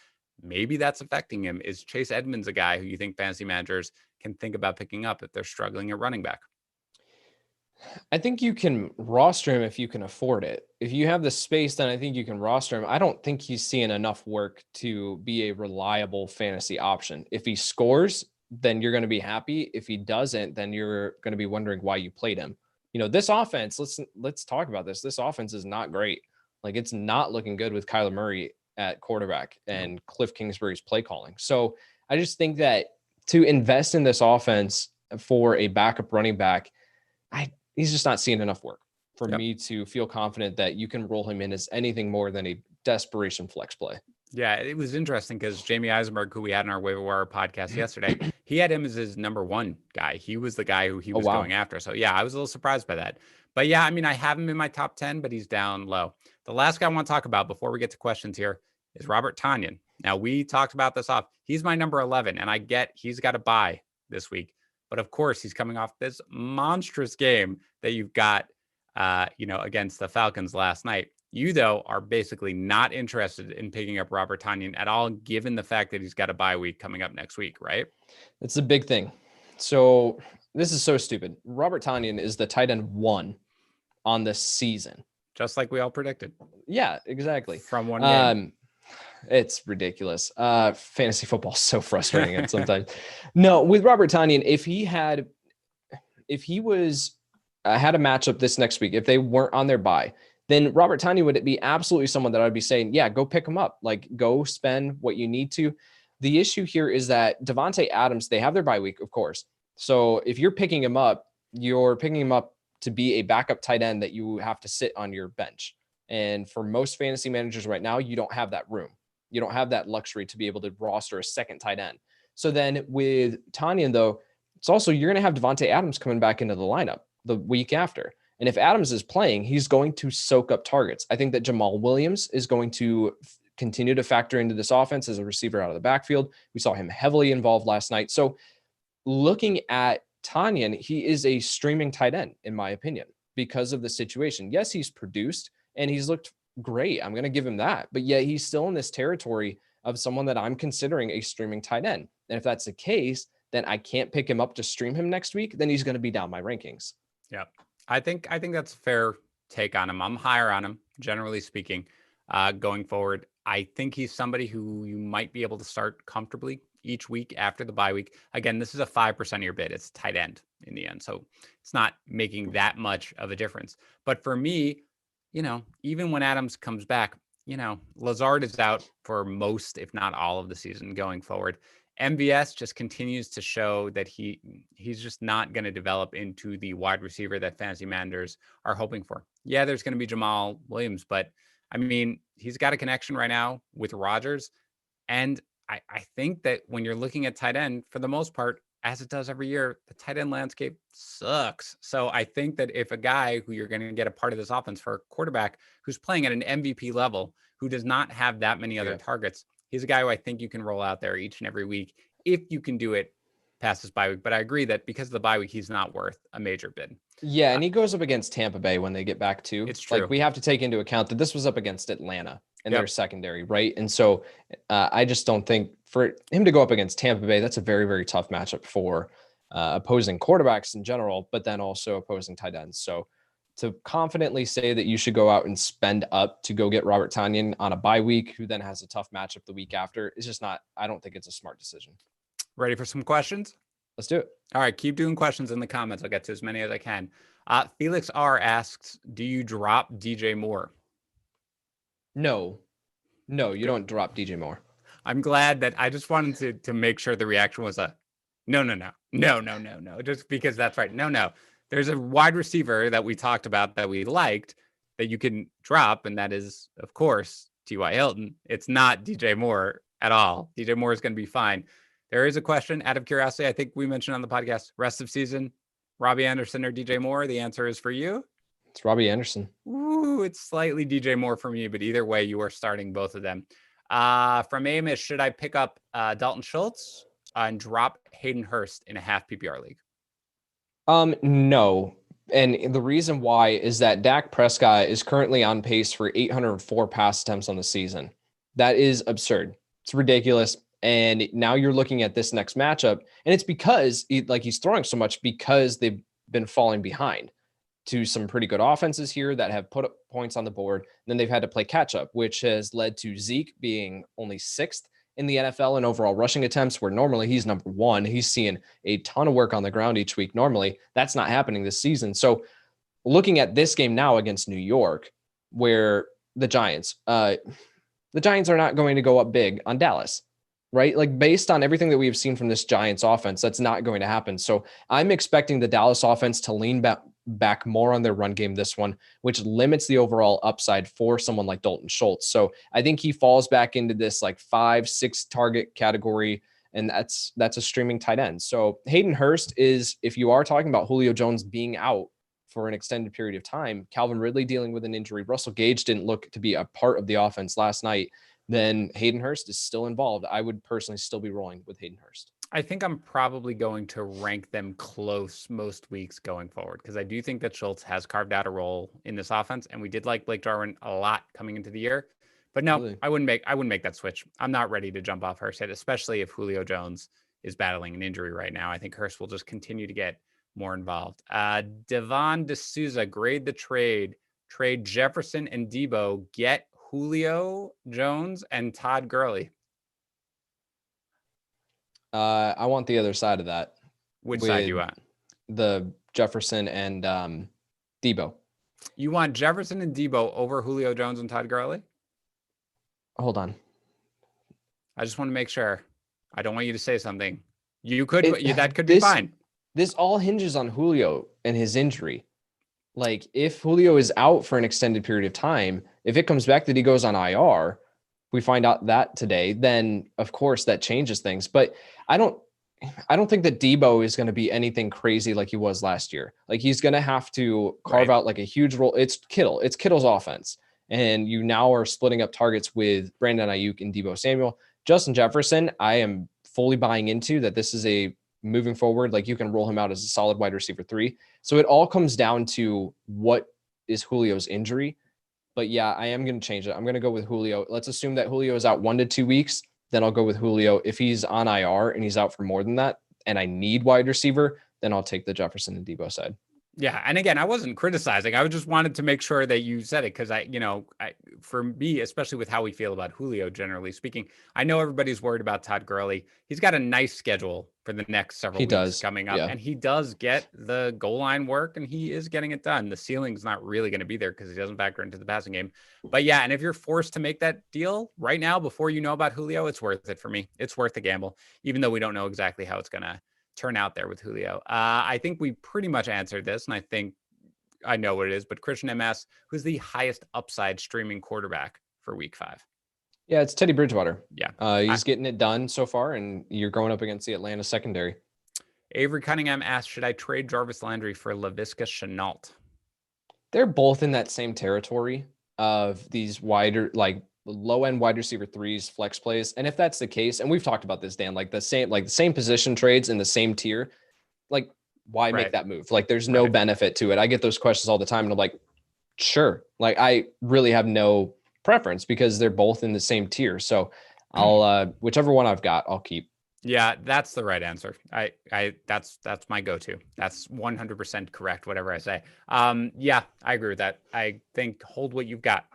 Maybe that's affecting him. Is Chase Edmonds a guy who you think fantasy managers can think about picking up if they're struggling at running back? I think you can roster him if you can afford it. If you have the space, then I think you can roster him. I don't think he's seeing enough work to be a reliable fantasy option. If he scores, then you're going to be happy. If he doesn't, then you're going to be wondering why you played him. This offense, let's talk about this. This offense is not great. Like, it's not looking good with Kyler Murray at quarterback and Cliff Kingsbury's play calling. So I just think that to invest in this offense for a backup running back, he's just not seeing enough work for me to feel confident that you can roll him in as anything more than a desperation flex play. Yeah, it was interesting because Jamie Eisenberg, who we had in our waiver wire podcast yesterday, he had him as his number 1 guy. He was the guy who he was going after. So yeah, I was a little surprised by that. But yeah, I mean, I have him in my top 10, but he's down low. The last guy I want to talk about before we get to questions here is Robert Tonyan. Now, we talked about this off. He's my number 11, and I get he's got a bye this week. But of course, he's coming off this monstrous game that you've got, against the Falcons last night. You, though, are basically not interested in picking up Robert Tonyan at all, given the fact that he's got a bye week coming up next week, right? That's a big thing. So this is so stupid. Robert Tonyan is the tight end 1 on the season. Just like we all predicted. Yeah, exactly. From one game. It's ridiculous. Fantasy football is so frustrating at sometimes. No, with Robert Tonyan, if he had a matchup this next week, if they weren't on their bye, then Robert Tonyan would be absolutely someone that I'd be saying, yeah, go pick him up. Like, go spend what you need to. The issue here is that Devontae Adams, they have their bye week, of course. So if you're picking him up, you're picking him up to be a backup tight end that you have to sit on your bench. And for most fantasy managers right now, you don't have that room. You don't have that luxury to be able to roster a second tight end. So then with Tonyan, though, it's also, you're going to have Devontae Adams coming back into the lineup the week after. And if Adams is playing, he's going to soak up targets. I think that Jamal Williams is going to continue to factor into this offense as a receiver out of the backfield. We saw him heavily involved last night. So looking at Tonyan, he is a streaming tight end, in my opinion, because of the situation. Yes, he's produced and he's looked great. I'm going to give him that. But yet he's still in this territory of someone that I'm considering a streaming tight end. And if that's the case, then I can't pick him up to stream him next week. Then he's going to be down my rankings. Yeah. I think that's a fair take on him. I'm higher on him, generally speaking, going forward. I think he's somebody who you might be able to start comfortably each week after the bye week. Again, this is a 5% of your bid. It's tight end in the end. So it's not making that much of a difference. But for me, even when Adams comes back, Lazard is out for most, if not all of the season going forward. MVS just continues to show that he's just not going to develop into the wide receiver that fantasy managers are hoping for. Yeah, there's going to be Jamal Williams, but I mean, he's got a connection right now with Rodgers. And I think that when you're looking at tight end, for the most part, as it does every year, the tight end landscape sucks. So I think that if a guy who you're going to get a part of this offense for a quarterback who's playing at an MVP level, who does not have that many other targets, he's a guy who I think you can roll out there each and every week if you can do it past this bye week. But I agree that because of the bye week, he's not worth a major bid. Yeah, and he goes up against Tampa Bay when they get back too. It's true. Like we have to take into account that this was up against Atlanta and their secondary, right? And so I just don't think for him to go up against Tampa Bay, that's a very, very tough matchup for opposing quarterbacks in general, but then also opposing tight ends. So to confidently say that you should go out and spend up to go get Robert Tonyan on a bye week, who then has a tough matchup the week after, is just not, I don't think it's a smart decision. Ready for some questions? Let's do it. All right. Keep doing questions in the comments. I'll get to as many as I can. Felix R asks, do you drop DJ Moore? No, you don't drop DJ Moore. I'm glad that I just wanted to make sure the reaction was a no, just because that's right. No. There's a wide receiver that we talked about that we liked that you can drop. And that is, of course, T.Y. Hilton. It's not DJ Moore at all. DJ Moore is going to be fine. There is a question out of curiosity. I think we mentioned on the podcast, rest of season, Robbie Anderson or DJ Moore. The answer is for you. It's Robbie Anderson. Ooh, it's slightly DJ Moore for me, but either way, you are starting both of them. From Amos, should I pick up Dalton Schultz and drop Hayden Hurst in a half PPR league? No. And the reason why is that Dak Prescott is currently on pace for 804 pass attempts on the season. That is absurd. It's ridiculous. And now you're looking at this next matchup, and it's because he's throwing so much because they've been falling behind to some pretty good offenses here that have put up points on the board. And then they've had to play catch up, which has led to Zeke being only 6th in the NFL in overall rushing attempts, where normally he's number 1. He's seeing a ton of work on the ground each week. Normally that's not happening this season. So looking at this game now against New York, where the Giants are not going to go up big on Dallas. Right? Like based on everything that we've seen from this Giants offense, that's not going to happen. So I'm expecting the Dallas offense to lean back more on their run game this one, which limits the overall upside for someone like Dalton Schultz. So I think he falls back into this like 5-6 target category, and that's a streaming tight end. So Hayden Hurst is, if you are talking about Julio Jones being out for an extended period of time, Calvin Ridley dealing with an injury, Russell Gage didn't look to be a part of the offense last night, then Hayden Hurst is still involved. I would personally still be rolling with Hayden Hurst. I think I'm probably going to rank them close most weeks going forward, because I do think that Schultz has carved out a role in this offense, and we did like Blake Jarwin a lot coming into the year. But no, really? I wouldn't make that switch. I'm not ready to jump off Hurst yet, especially if Julio Jones is battling an injury right now. I think Hurst will just continue to get more involved. Devon D'Souza, grade the trade Jefferson and Debo, get Julio Jones and Todd Gurley. I want the other side of that. Which side do you want? The Jefferson and Debo. You want Jefferson and Debo over Julio Jones and Todd Gurley? Hold on. I just want to make sure. I don't want you to say something. That could be fine. This all hinges on Julio and his injury. Like if Julio is out for an extended period of time, if it comes back that he goes on IR, we find out that today, then of course that changes things. But I don't think that Debo is going to be anything crazy like he was last year. Like he's going to have to carve out like a huge role. It's Kittle's offense. And you now are splitting up targets with Brandon Ayuk and Debo Samuel. Justin Jefferson, I am fully buying into that this is a moving forward, like you can roll him out as a solid wide receiver 3. So it all comes down to what is Julio's injury. But yeah, I am going to change it. I'm going to go with Julio. Let's assume that Julio is out 1 to 2 weeks. Then I'll go with Julio. If he's on IR and he's out for more than that, and I need wide receiver, then I'll take the Jefferson and Debo side. Yeah. And again, I wasn't criticizing. I just wanted to make sure that you said it, because for me, especially with how we feel about Julio, generally speaking, I know everybody's worried about Todd Gurley. He's got a nice schedule for the next several weeks coming up. Yeah. And he does get the goal line work, and he is getting it done. The ceiling's not really going to be there because he doesn't factor into the passing game. But yeah, and if you're forced to make that deal right now before you know about Julio, it's worth it for me. It's worth the gamble, even though we don't know exactly how it's going to turn out there with Julio. I think we pretty much answered this, and I think I know what it is, but Christian MS, who's the highest upside streaming quarterback for week 5? Yeah, it's Teddy Bridgewater. Yeah. He's getting it done so far, and you're going up against the Atlanta secondary. Avery Cunningham asked, should I trade Jarvis Landry for Laviska Shenault? They're both in that same territory of these wider, like low end wide receiver threes, flex plays. And if that's the case, and we've talked about this, Dan, like the same position trades in the same tier, like why make that move? Like there's no benefit to it. I get those questions all the time and I'm like, sure. Like I really have no preference because they're both in the same tier. So I'll whichever one I've got, I'll keep. Yeah, that's the right answer. That's my go-to. That's 100% correct, whatever I say. Yeah, I agree with that. I think hold what you've got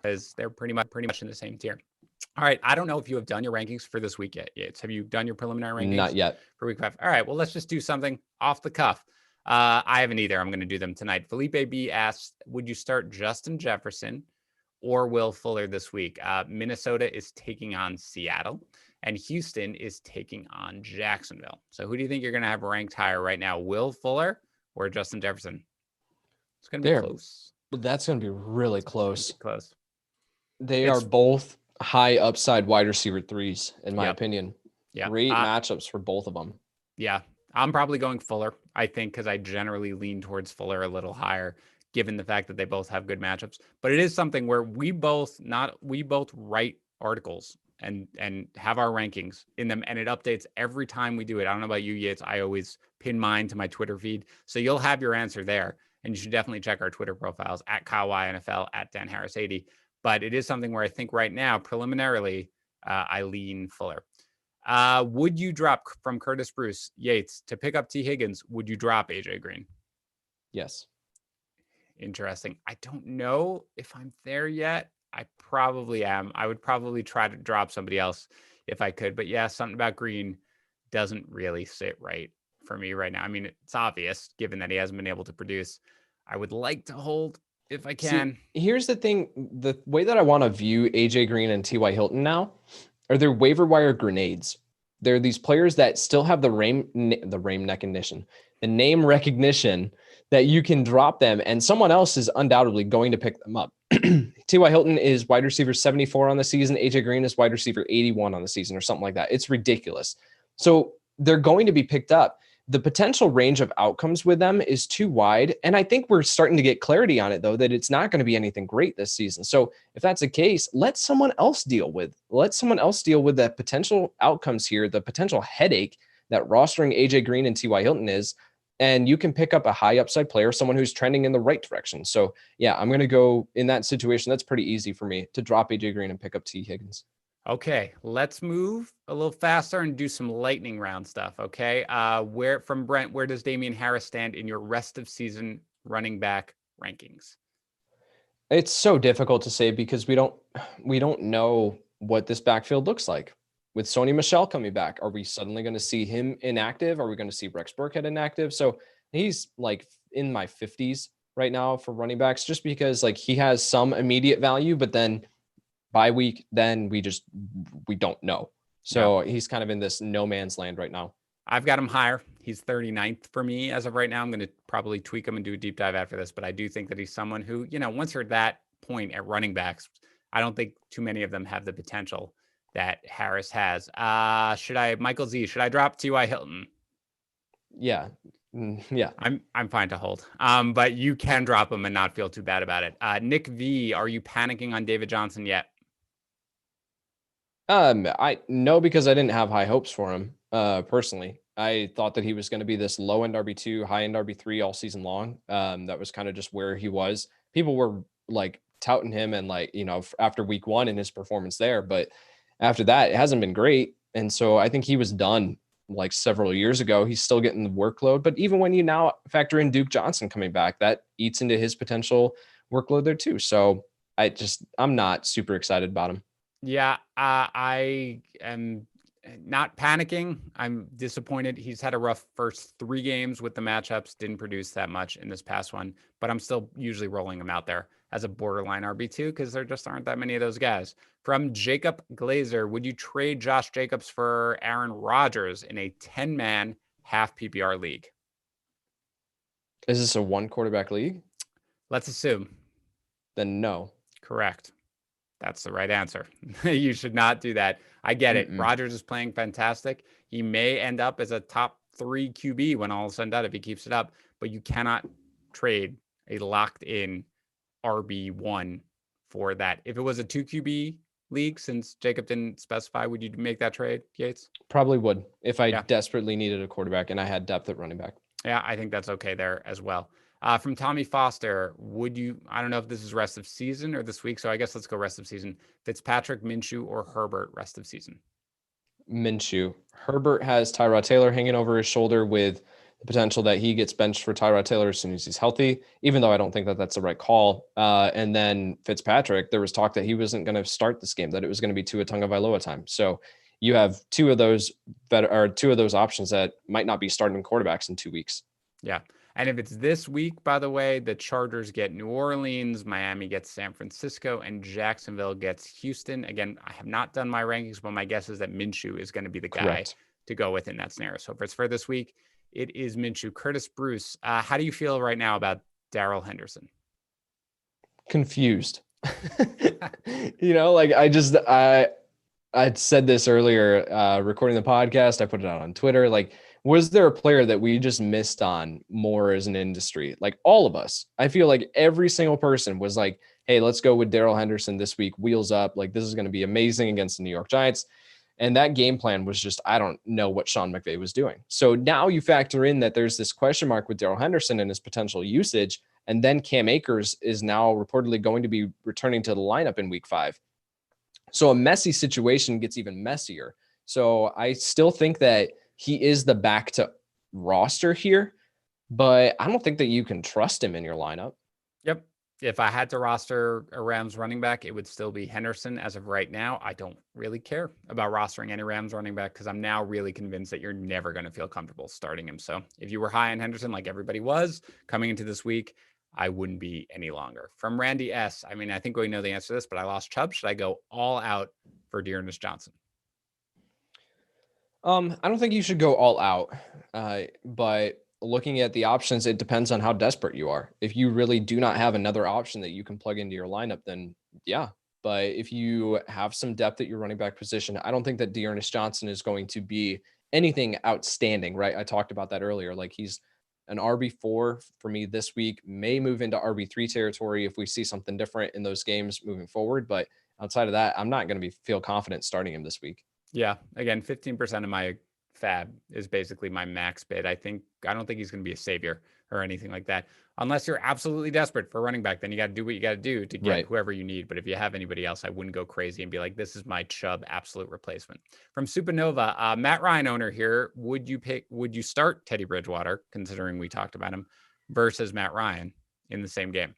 because they're pretty much in the same tier. All right. I don't know if you have done your rankings for this week yet. Yates. Have you done your preliminary rankings? Not yet. For week 5. All right. Well, let's just do something off the cuff. I haven't either. I'm going to do them tonight. Felipe B asks, would you start Justin Jefferson or Will Fuller this week? Minnesota is taking on Seattle and Houston is taking on Jacksonville. So who do you think you're going to have ranked higher right now? Will Fuller or Justin Jefferson? It's going to be close. That's going to be really close. Close. They are both high upside wide receiver threes, in my opinion. Yeah. Great matchups for both of them. Yeah. I'm probably going Fuller, I think, because I generally lean towards Fuller a little higher, given the fact that they both have good matchups. But it is something where we both write articles and have our rankings in them, and it updates every time we do it. I don't know about you, Yates. I always pin mine to my Twitter feed. So you'll have your answer there. And you should definitely check our Twitter profiles at Kyle NFL, at Dan Harris 80. But it is something where I think right now, preliminarily, I lean Fuller. Would you drop from Curtis Bruce Yates to pick up T. Higgins? Would you drop AJ Green? Yes. Interesting. I don't know if I'm there yet. I probably am. I would probably try to drop somebody else if I could. But yeah, something about Green doesn't really sit right for me right now. I mean, it's obvious given that he hasn't been able to produce. I would like to hold if I can. See, here's the thing. The way that I want to view AJ Green and T.Y. Hilton now are they're waiver wire grenades. They're these players that still have the name recognition that you can drop them and someone else is undoubtedly going to pick them up. T.Y. Hilton is wide receiver 74 on the season. AJ Green is wide receiver 81 on the season or something like that. It's ridiculous. So they're going to be picked up. The potential range of outcomes with them is too wide. And I think we're starting to get clarity on it, though, that it's not going to be anything great this season. So if that's the case, let someone else deal with the potential outcomes here, the potential headache that rostering AJ Green and T.Y. Hilton is. And you can pick up a high upside player, someone who's trending in the right direction. So yeah, I'm going to go in that situation. That's pretty easy for me to drop AJ Green and pick up T. Higgins. Okay, let's move a little faster and do some lightning round stuff. Okay, where from Brent? Where does Damian Harris stand in your rest of season running back rankings? It's so difficult to say because we don't know what this backfield looks like. With Sony Michel coming back, are we suddenly going to see him inactive? Are we going to see Rex Burkhead inactive? So he's like in my 50s right now for running backs, just because like he has some immediate value, but then by week, then we don't know. So he's kind of in this no man's land right now. I've got him higher. He's 39th for me as of right now. I'm going to probably tweak him and do a deep dive after this, but I do think that he's someone who, once you're at that point at running backs, I don't think too many of them have the potential that Harris has. Michael Z, should I drop T.Y. Hilton? Yeah. Yeah. I'm fine to hold. But you can drop him and not feel too bad about it. Nick V, are you panicking on David Johnson yet? No, because I didn't have high hopes for him. Personally, I thought that he was going to be this low end RB2, high end RB3 all season long. That was kind of just where he was. People were like touting him and like, after week 1 and his performance there, but after that, it hasn't been great. And so I think he was done like several years ago. He's still getting the workload, but even when you now factor in Duke Johnson coming back, that eats into his potential workload there too. So I'm not super excited about him. Yeah, I am not panicking. I'm disappointed. He's had a rough first 3 games with the matchups, didn't produce that much in this past one, but I'm still usually rolling him out there as a borderline RB2 because there just aren't that many of those guys. From Jacob Glazer, would you trade Josh Jacobs for Aaron Rodgers in a 10-man half PPR league? Is this a 1 quarterback league? Let's assume. Then no. Correct. That's the right answer. You should not do that. I get it. Rodgers is playing fantastic. He may end up as a top 3 QB when all is said and done if he keeps it up, but you cannot trade a locked in RB1 for that. If it was a 2 QB league, since Jacob didn't specify, would you make that trade, Yates? Probably would if I desperately needed a quarterback and I had depth at running back. Yeah, I think that's okay there as well. From Tommy Foster, would you, I don't know if this is rest of season or this week, so I guess let's go rest of season. Fitzpatrick, Minshew, or Herbert rest of season? Minshew. Herbert has Tyrod Taylor hanging over his shoulder with the potential that he gets benched for Tyrod Taylor as soon as he's healthy, even though I don't think that that's the right call. And then Fitzpatrick, there was talk that he wasn't going to start this game, that it was going to be Tua Tagovailoa time. So you have two of those options that might not be starting quarterbacks in 2 weeks. Yeah. And if it's this week, by the way, the Chargers get New Orleans, Miami gets San Francisco, and Jacksonville gets Houston. Again, I have not done my rankings, but my guess is that Minshew is going to be the guy to go with in that scenario. So if it's for this week, it is Minshew. Curtis Bruce, how do you feel right now about Darrell Henderson? Confused. I said this earlier, recording the podcast. I put it out on Twitter. Was there a player that we just missed on more as an industry? All of us. I feel like every single person was like, hey, let's go with Darrell Henderson this week. Wheels up. This is going to be amazing against the New York Giants. And that game plan was just, I don't know what Sean McVay was doing. So now you factor in that there's this question mark with Darrell Henderson and his potential usage. And then Cam Akers is now reportedly going to be returning to the lineup in week 5. So a messy situation gets even messier. So I still think that he is the back to roster here, but I don't think that you can trust him in your lineup. Yep. If I had to roster a Rams running back, it would still be Henderson as of right now. I don't really care about rostering any Rams running back because I'm now really convinced that you're never going to feel comfortable starting him. So if you were high on Henderson, like everybody was coming into this week, I wouldn't be any longer. From Randy S. I mean, I think we know the answer to this, but I lost Chubb. Should I go all out for Dearness Johnson? I don't think you should go all out, but looking at the options, it depends on how desperate you are. If you really do not have another option that you can plug into your lineup, then yeah. But if you have some depth at your running back position, I don't think that Dearness Johnson is going to be anything outstanding, right? I talked about that earlier. He's an RB4 for me this week, may move into RB3 territory if we see something different in those games moving forward. But outside of that, I'm not going to feel confident starting him this week. Yeah. Again, 15% of my fab is basically my max bid. I don't think he's going to be a savior or anything like that. Unless you're absolutely desperate for a running back, then you got to do what you got to do to get whoever you need. But if you have anybody else, I wouldn't go crazy and be like, this is my Chubb absolute replacement. From Supernova, Matt Ryan owner here, would you start Teddy Bridgewater, considering we talked about him, versus Matt Ryan in the same game?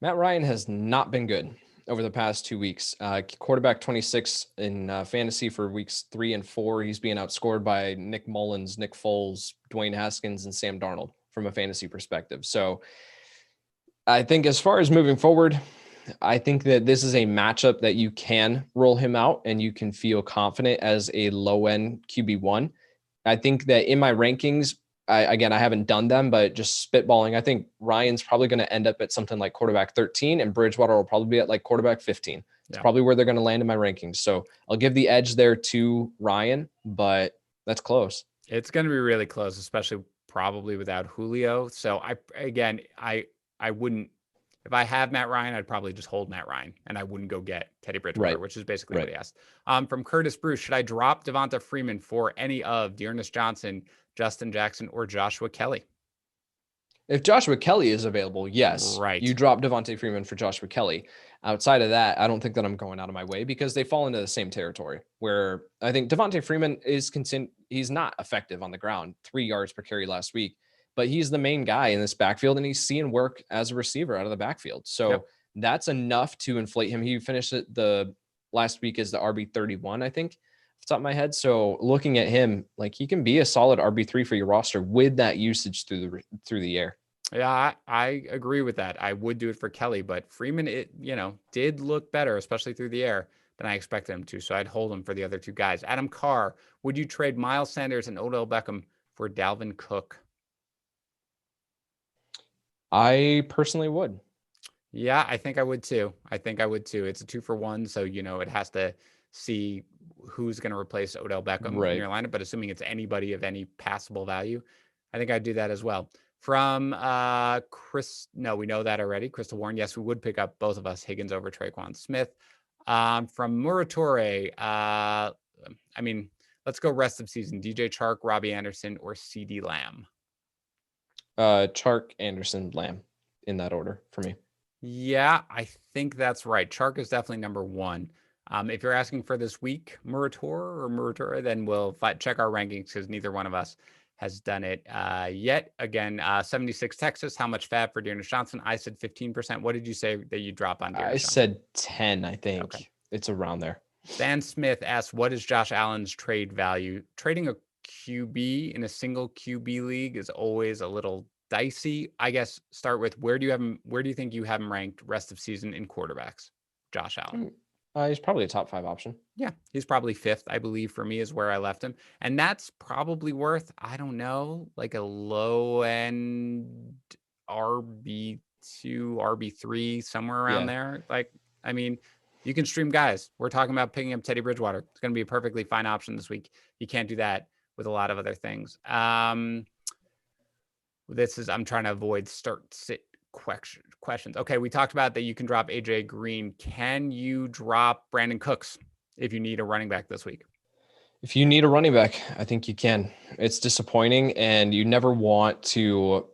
Matt Ryan has not been good over the past 2 weeks. Quarterback 26 in fantasy for weeks 3 and 4. He's being outscored by Nick Mullins, Nick Foles, Dwayne Haskins, and Sam Darnold from a fantasy perspective. So I think as far as moving forward, I think that this is a matchup that you can roll him out and you can feel confident as a low-end QB1. I think that in my rankings, I haven't done them, but just spitballing, I think Ryan's probably going to end up at something like quarterback 13 and Bridgewater will probably be at quarterback 15. It's probably where they're going to land in my rankings. So I'll give the edge there to Ryan, but that's close. It's going to be really close, especially probably without Julio. So I wouldn't, if I have Matt Ryan, I'd probably just hold Matt Ryan and I wouldn't go get Teddy Bridgewater, which is basically what he asked. From Curtis Bruce, should I drop Devonta Freeman for any of Dearness Johnson, Justin Jackson, or Joshua Kelly? If Joshua Kelly is available, yes. You drop Devonta Freeman for Joshua Kelly. Outside of that, I don't think that I'm going out of my way because they fall into the same territory where I think Devonta Freeman he's not effective on the ground, 3 yards per carry last week, but he's the main guy in this backfield and he's seeing work as a receiver out of the backfield. So that's enough to inflate him. He finished it the last week as the RB 31, I think, off the top of my head. So looking at him, he can be a solid RB3 for your roster with that usage through the air. Yeah, I agree with that. I would do it for Kelly, but Freeman, did look better, especially through the air, than I expected him to. So I'd hold him for the other two guys. Adam Carr, would you trade Miles Sanders and Odell Beckham for Dalvin Cook? I personally would. Yeah, I think I would too. It's a 2-for-1. So, it has to see who's going to replace Odell Beckham in Right. your lineup, but assuming it's anybody of any passable value, I think I'd do that as well. From we know that already. Crystal Warren, yes, we would pick up, both of us, Higgins over Traquan Smith. From Muratore, let's go rest of season. DJ Chark, Robbie Anderson, or CD Lamb. Chark, Anderson, Lamb, in that order for me. Yeah, I think that's right. Chark is definitely number one. If you're asking for this week, Murator, then we'll check our rankings because neither one of us has done it yet. Again, 76 Texas. How much fab for Dearness Johnson? I said 15%. What did you say that you drop on Dearness Johnson? I said 10, I think. Okay. It's around there. Stan Smith asks, what is Josh Allen's trade value? Trading a QB in a single QB league is always a little dicey. I guess start with, where do you think you have him ranked rest of season in quarterbacks? Josh Allen. He's probably a top 5 option. Yeah, he's probably 5th, I believe, for me, is where I left him. And that's probably worth, I don't know, like a low end RB2, RB3, somewhere around there. Like, I mean, you can stream guys. We're talking about picking up Teddy Bridgewater. It's going to be a perfectly fine option this week. You can't do that with a lot of other things. I'm trying to avoid start-sit questions. Okay, we talked about that you can drop AJ Green. Can you drop Brandon Cooks if you need a running back this week? If you need a running back, I think you can. It's disappointing, and you never want to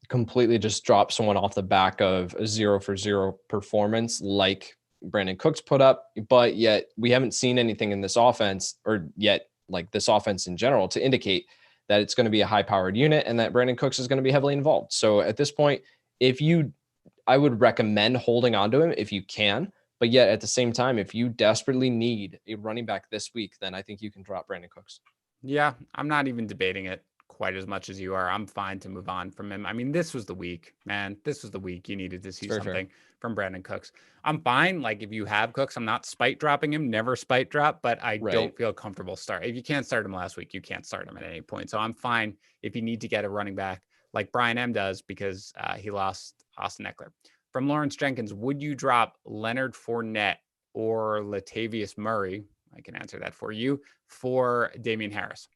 completely just drop someone off the back of a 0-for-0 performance like Brandon Cooks put up, but yet we haven't seen anything in this offense, or yet like this offense in general, to indicate that it's going to be a high-powered unit and that Brandon Cooks is going to be heavily involved. So at this point, I would recommend holding on to him if you can, but yet at the same time, if you desperately need a running back this week, then I think you can drop Brandon Cooks. Yeah, I'm not even debating it quite as much as you are. I'm fine to move on from him. I mean, this was the week, man. This was the week you needed to see something from Brandon Cooks. I'm fine. Like, if you have Cooks, I'm not spite dropping him, never spite drop, but I don't feel comfortable start. If you can't start him last week, you can't start him at any point. So I'm fine if you need to get a running back like Brian M does, because he lost Austin Eckler. From Lawrence Jenkins, would you drop Leonard Fournette or Latavius Murray? I can answer that for you, for Damian Harris.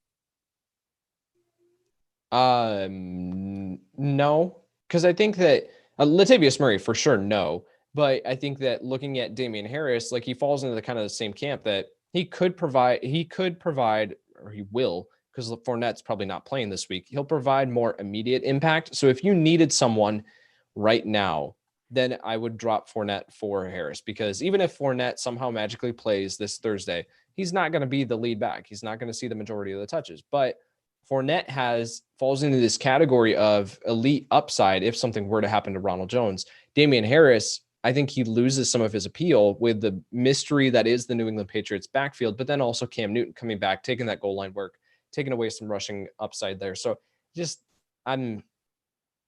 No, because I think that Latavius Murray for sure, no. But I think that looking at Damian Harris, like, he falls into the kind of the same camp that he could provide, or he will, because Fournette's probably not playing this week. He'll provide more immediate impact. So if you needed someone right now, then I would drop Fournette for Harris, because even if Fournette somehow magically plays this Thursday, he's not going to be the lead back. He's not going to see the majority of the touches, but Fournette falls into this category of elite upside if something were to happen to Ronald Jones. Damian Harris, I think he loses some of his appeal with the mystery that is the New England Patriots backfield, but then also Cam Newton coming back, taking that goal line work, taking away some rushing upside there. So I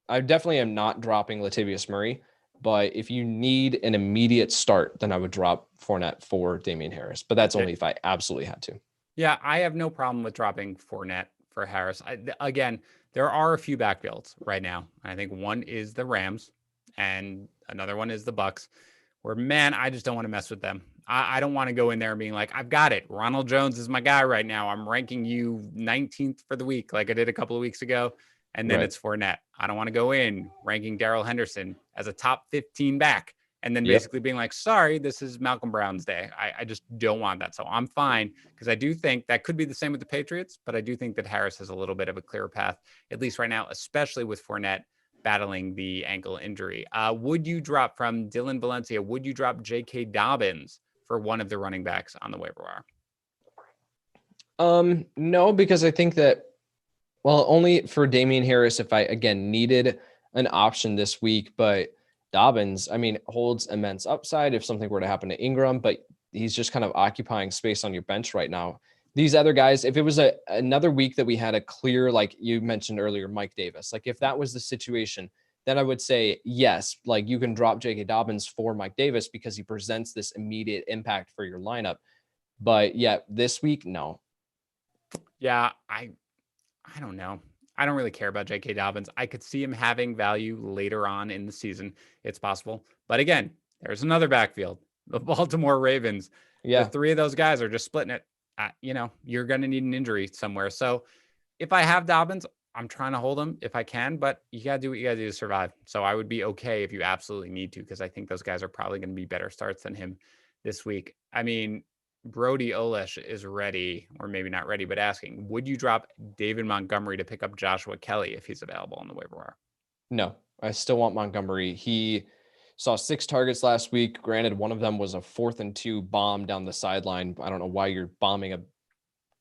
definitely am not dropping Latavius Murray, but if you need an immediate start, then I would drop Fournette for Damian Harris, but that's only if I absolutely had to. Yeah, I have no problem with dropping Fournette for Harris. Again, there are a few backfields right now. I think one is the Rams and another one is the Bucks, where, man, I just don't want to mess with them. I don't want to go in there and being like, I've got it. Ronald Jones is my guy right now. I'm ranking you 19th for the week, like I did a couple of weeks ago. And then it's Fournette. I don't want to go in ranking Darrell Henderson as a top 15 back and then basically being like, sorry, this is Malcolm Brown's day. I just don't want that. So I'm fine, because I do think that could be the same with the Patriots, but I do think that Harris has a little bit of a clearer path, at least right now, especially with Fournette battling the ankle injury. Would you drop, from Dylan Valencia, would you drop J.K. Dobbins for one of the running backs on the waiver wire? No, because I think that, well, only for Damian Harris if I, again, needed an option this week. But Dobbins, I mean, holds immense upside if something were to happen to Ingram, but he's just kind of occupying space on your bench right now. These other guys, if it was another week that we had a clear, like you mentioned earlier, Mike Davis, like if that was the situation, then I would say, yes, like you can drop J.K. Dobbins for Mike Davis because he presents this immediate impact for your lineup. But yeah, this week, no. Yeah, I don't know. I don't really care about J.K. Dobbins. I could see him having value later on in the season. It's possible. But again, there's another backfield, the Baltimore Ravens. Yeah. The three of those guys are just splitting it. you're going to need an injury somewhere. So if I have Dobbins, I'm trying to hold him if I can, but you got to do what you got to do to survive. So I would be okay if you absolutely need to, because I think those guys are probably going to be better starts than him this week. I mean, Brody Olesh is ready, or maybe not ready, but asking, would you drop David Montgomery to pick up Joshua Kelly if he's available on the waiver wire? No, I still want Montgomery. He saw 6 targets last week. Granted, one of them was a 4th and 2 bomb down the sideline. I don't know why you're bombing a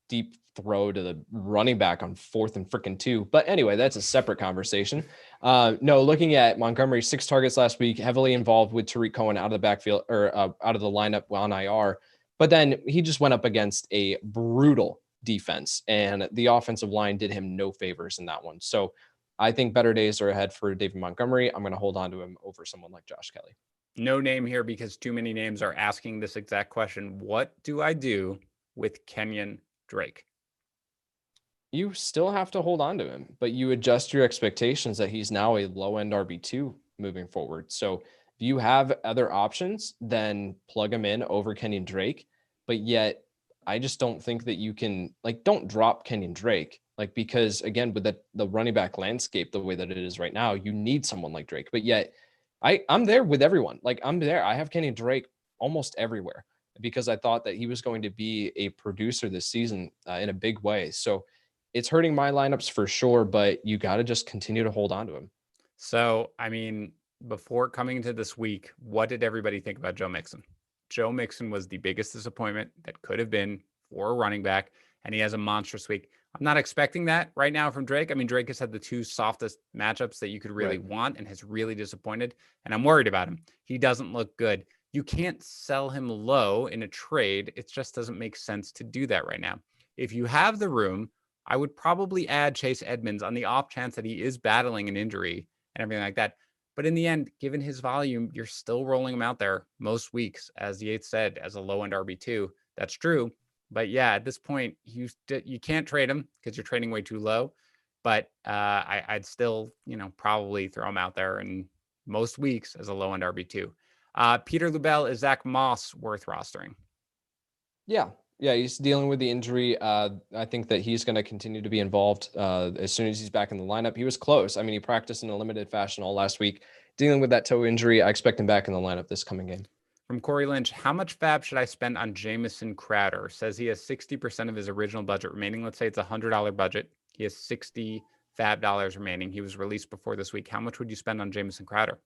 deep throw to the running back on 4th and freaking 2. But anyway, that's a separate conversation. No, looking at Montgomery, 6 targets last week, heavily involved with Tariq Cohen out of the backfield or out of the lineup on IR. But then he just went up against a brutal defense, and the offensive line did him no favors in that one. So I think better days are ahead for David Montgomery. I'm going to hold on to him over someone like Josh Kelly. No name here because too many names are asking this exact question. What do I do with Kenyon Drake? You still have to hold on to him, but you adjust your expectations that he's now a low-end RB2 moving forward. So if you have other options, then plug him in over Kenyon Drake. But yet, I just don't think that you can, don't drop Kenyon Drake. Because again, with the running back landscape, the way that it is right now, you need someone like Drake. But yet I'm there with everyone. I'm there. I have Kenyon Drake almost everywhere because I thought that he was going to be a producer this season in a big way. So it's hurting my lineups for sure, but you got to just continue to hold on to him. So, I mean, before coming into this week, what did everybody think about Joe Mixon? Joe Mixon was the biggest disappointment that could have been for a running back, and he has a monstrous week. I'm not expecting that right now from Drake. I mean, Drake has had the 2 softest matchups that you could really want and has really disappointed, and I'm worried about him. He doesn't look good. You can't sell him low in a trade. It just doesn't make sense to do that right now. If you have the room, I would probably add Chase Edmonds on the off chance that he is battling an injury and everything like that. But in the end, given his volume, you're still rolling him out there most weeks, as Yates said, as a low-end RB2. That's true. But yeah, at this point, you can't trade him because you're trading way too low. But I'd still, probably throw him out there in most weeks as a low-end RB2. Peter Lubell, is Zach Moss worth rostering? Yeah, he's dealing with the injury. I think that he's going to continue to be involved as soon as he's back in the lineup. He was close. I mean, he practiced in a limited fashion all last week, dealing with that toe injury. I expect him back in the lineup this coming game. From Corey Lynch, how much fab should I spend on Jamison Crowder? Says he has 60% of his original budget remaining. Let's say it's a $100 budget. He has 60 fab dollars remaining. He was released before this week. How much would you spend on Jamison Crowder?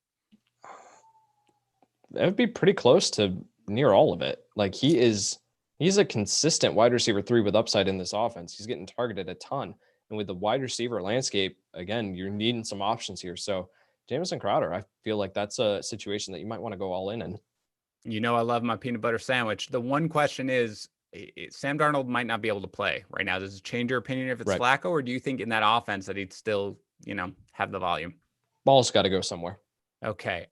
That would be pretty close to near all of it. He's a consistent wide receiver 3 with upside in this offense. He's getting targeted a ton. And with the wide receiver landscape, again, you're needing some options here. So Jamison Crowder, I feel like that's a situation that you might want to go all in. I love my peanut butter sandwich. The one question is, Sam Darnold might not be able to play right now. Does it change your opinion if it's Flacco, or do you think in that offense that he'd still, have the volume? Ball's got to go somewhere. Okay.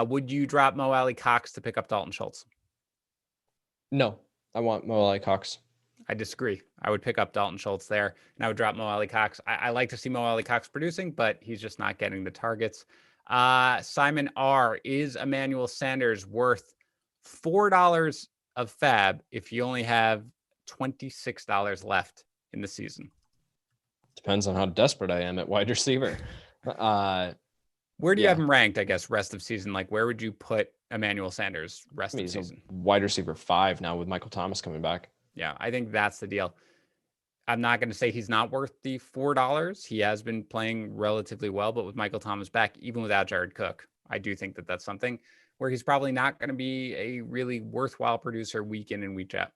Would you drop Mo Alley Cox to pick up Dalton Schultz? No, I want Mo Alley Cox. I disagree. I would pick up Dalton Schultz there, and I would drop Mo Alley Cox. I like to see Mo Alley Cox producing, but he's just not getting the targets. Simon R. Is Emmanuel Sanders worth $4 of fab if you only have $26 left in the season? Depends on how desperate I am at wide receiver. Where do you have him ranked, I guess, rest of season? Where would you put Emmanuel Sanders rest of season? Wide receiver 5 now with Michael Thomas coming back. Yeah, I think that's the deal. I'm not going to say he's not worth the $4. He has been playing relatively well, but with Michael Thomas back, even without Jared Cook, I do think that that's something where he's probably not going to be a really worthwhile producer week in and week out.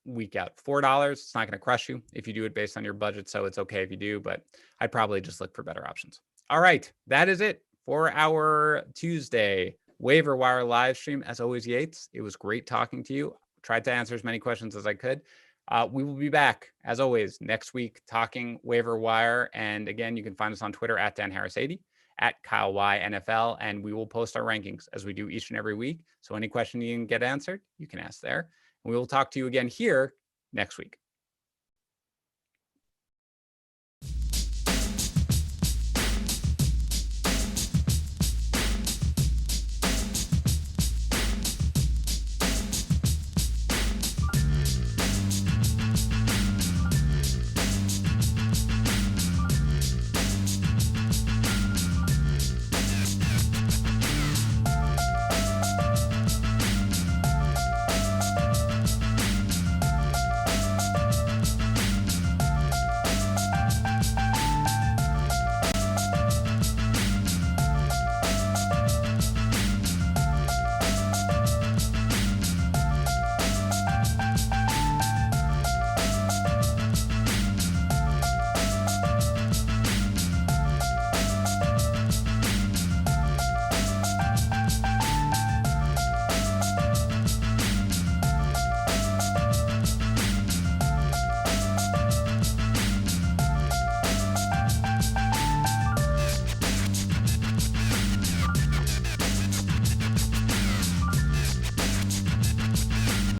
$4, it's not going to crush you if you do it based on your budget, so it's okay if you do, but I'd probably just look for better options. All right, that is it for our Tuesday waiver wire live stream. As always, Yates, it was great talking to you. Tried to answer as many questions as I could. We will be back, as always, next week talking waiver wire. And again, you can find us on Twitter at DanHarris80, at Kyle Y NFL, and we will post our rankings as we do each and every week. So any question you didn't get answered, you can ask there. And we will talk to you again here next week.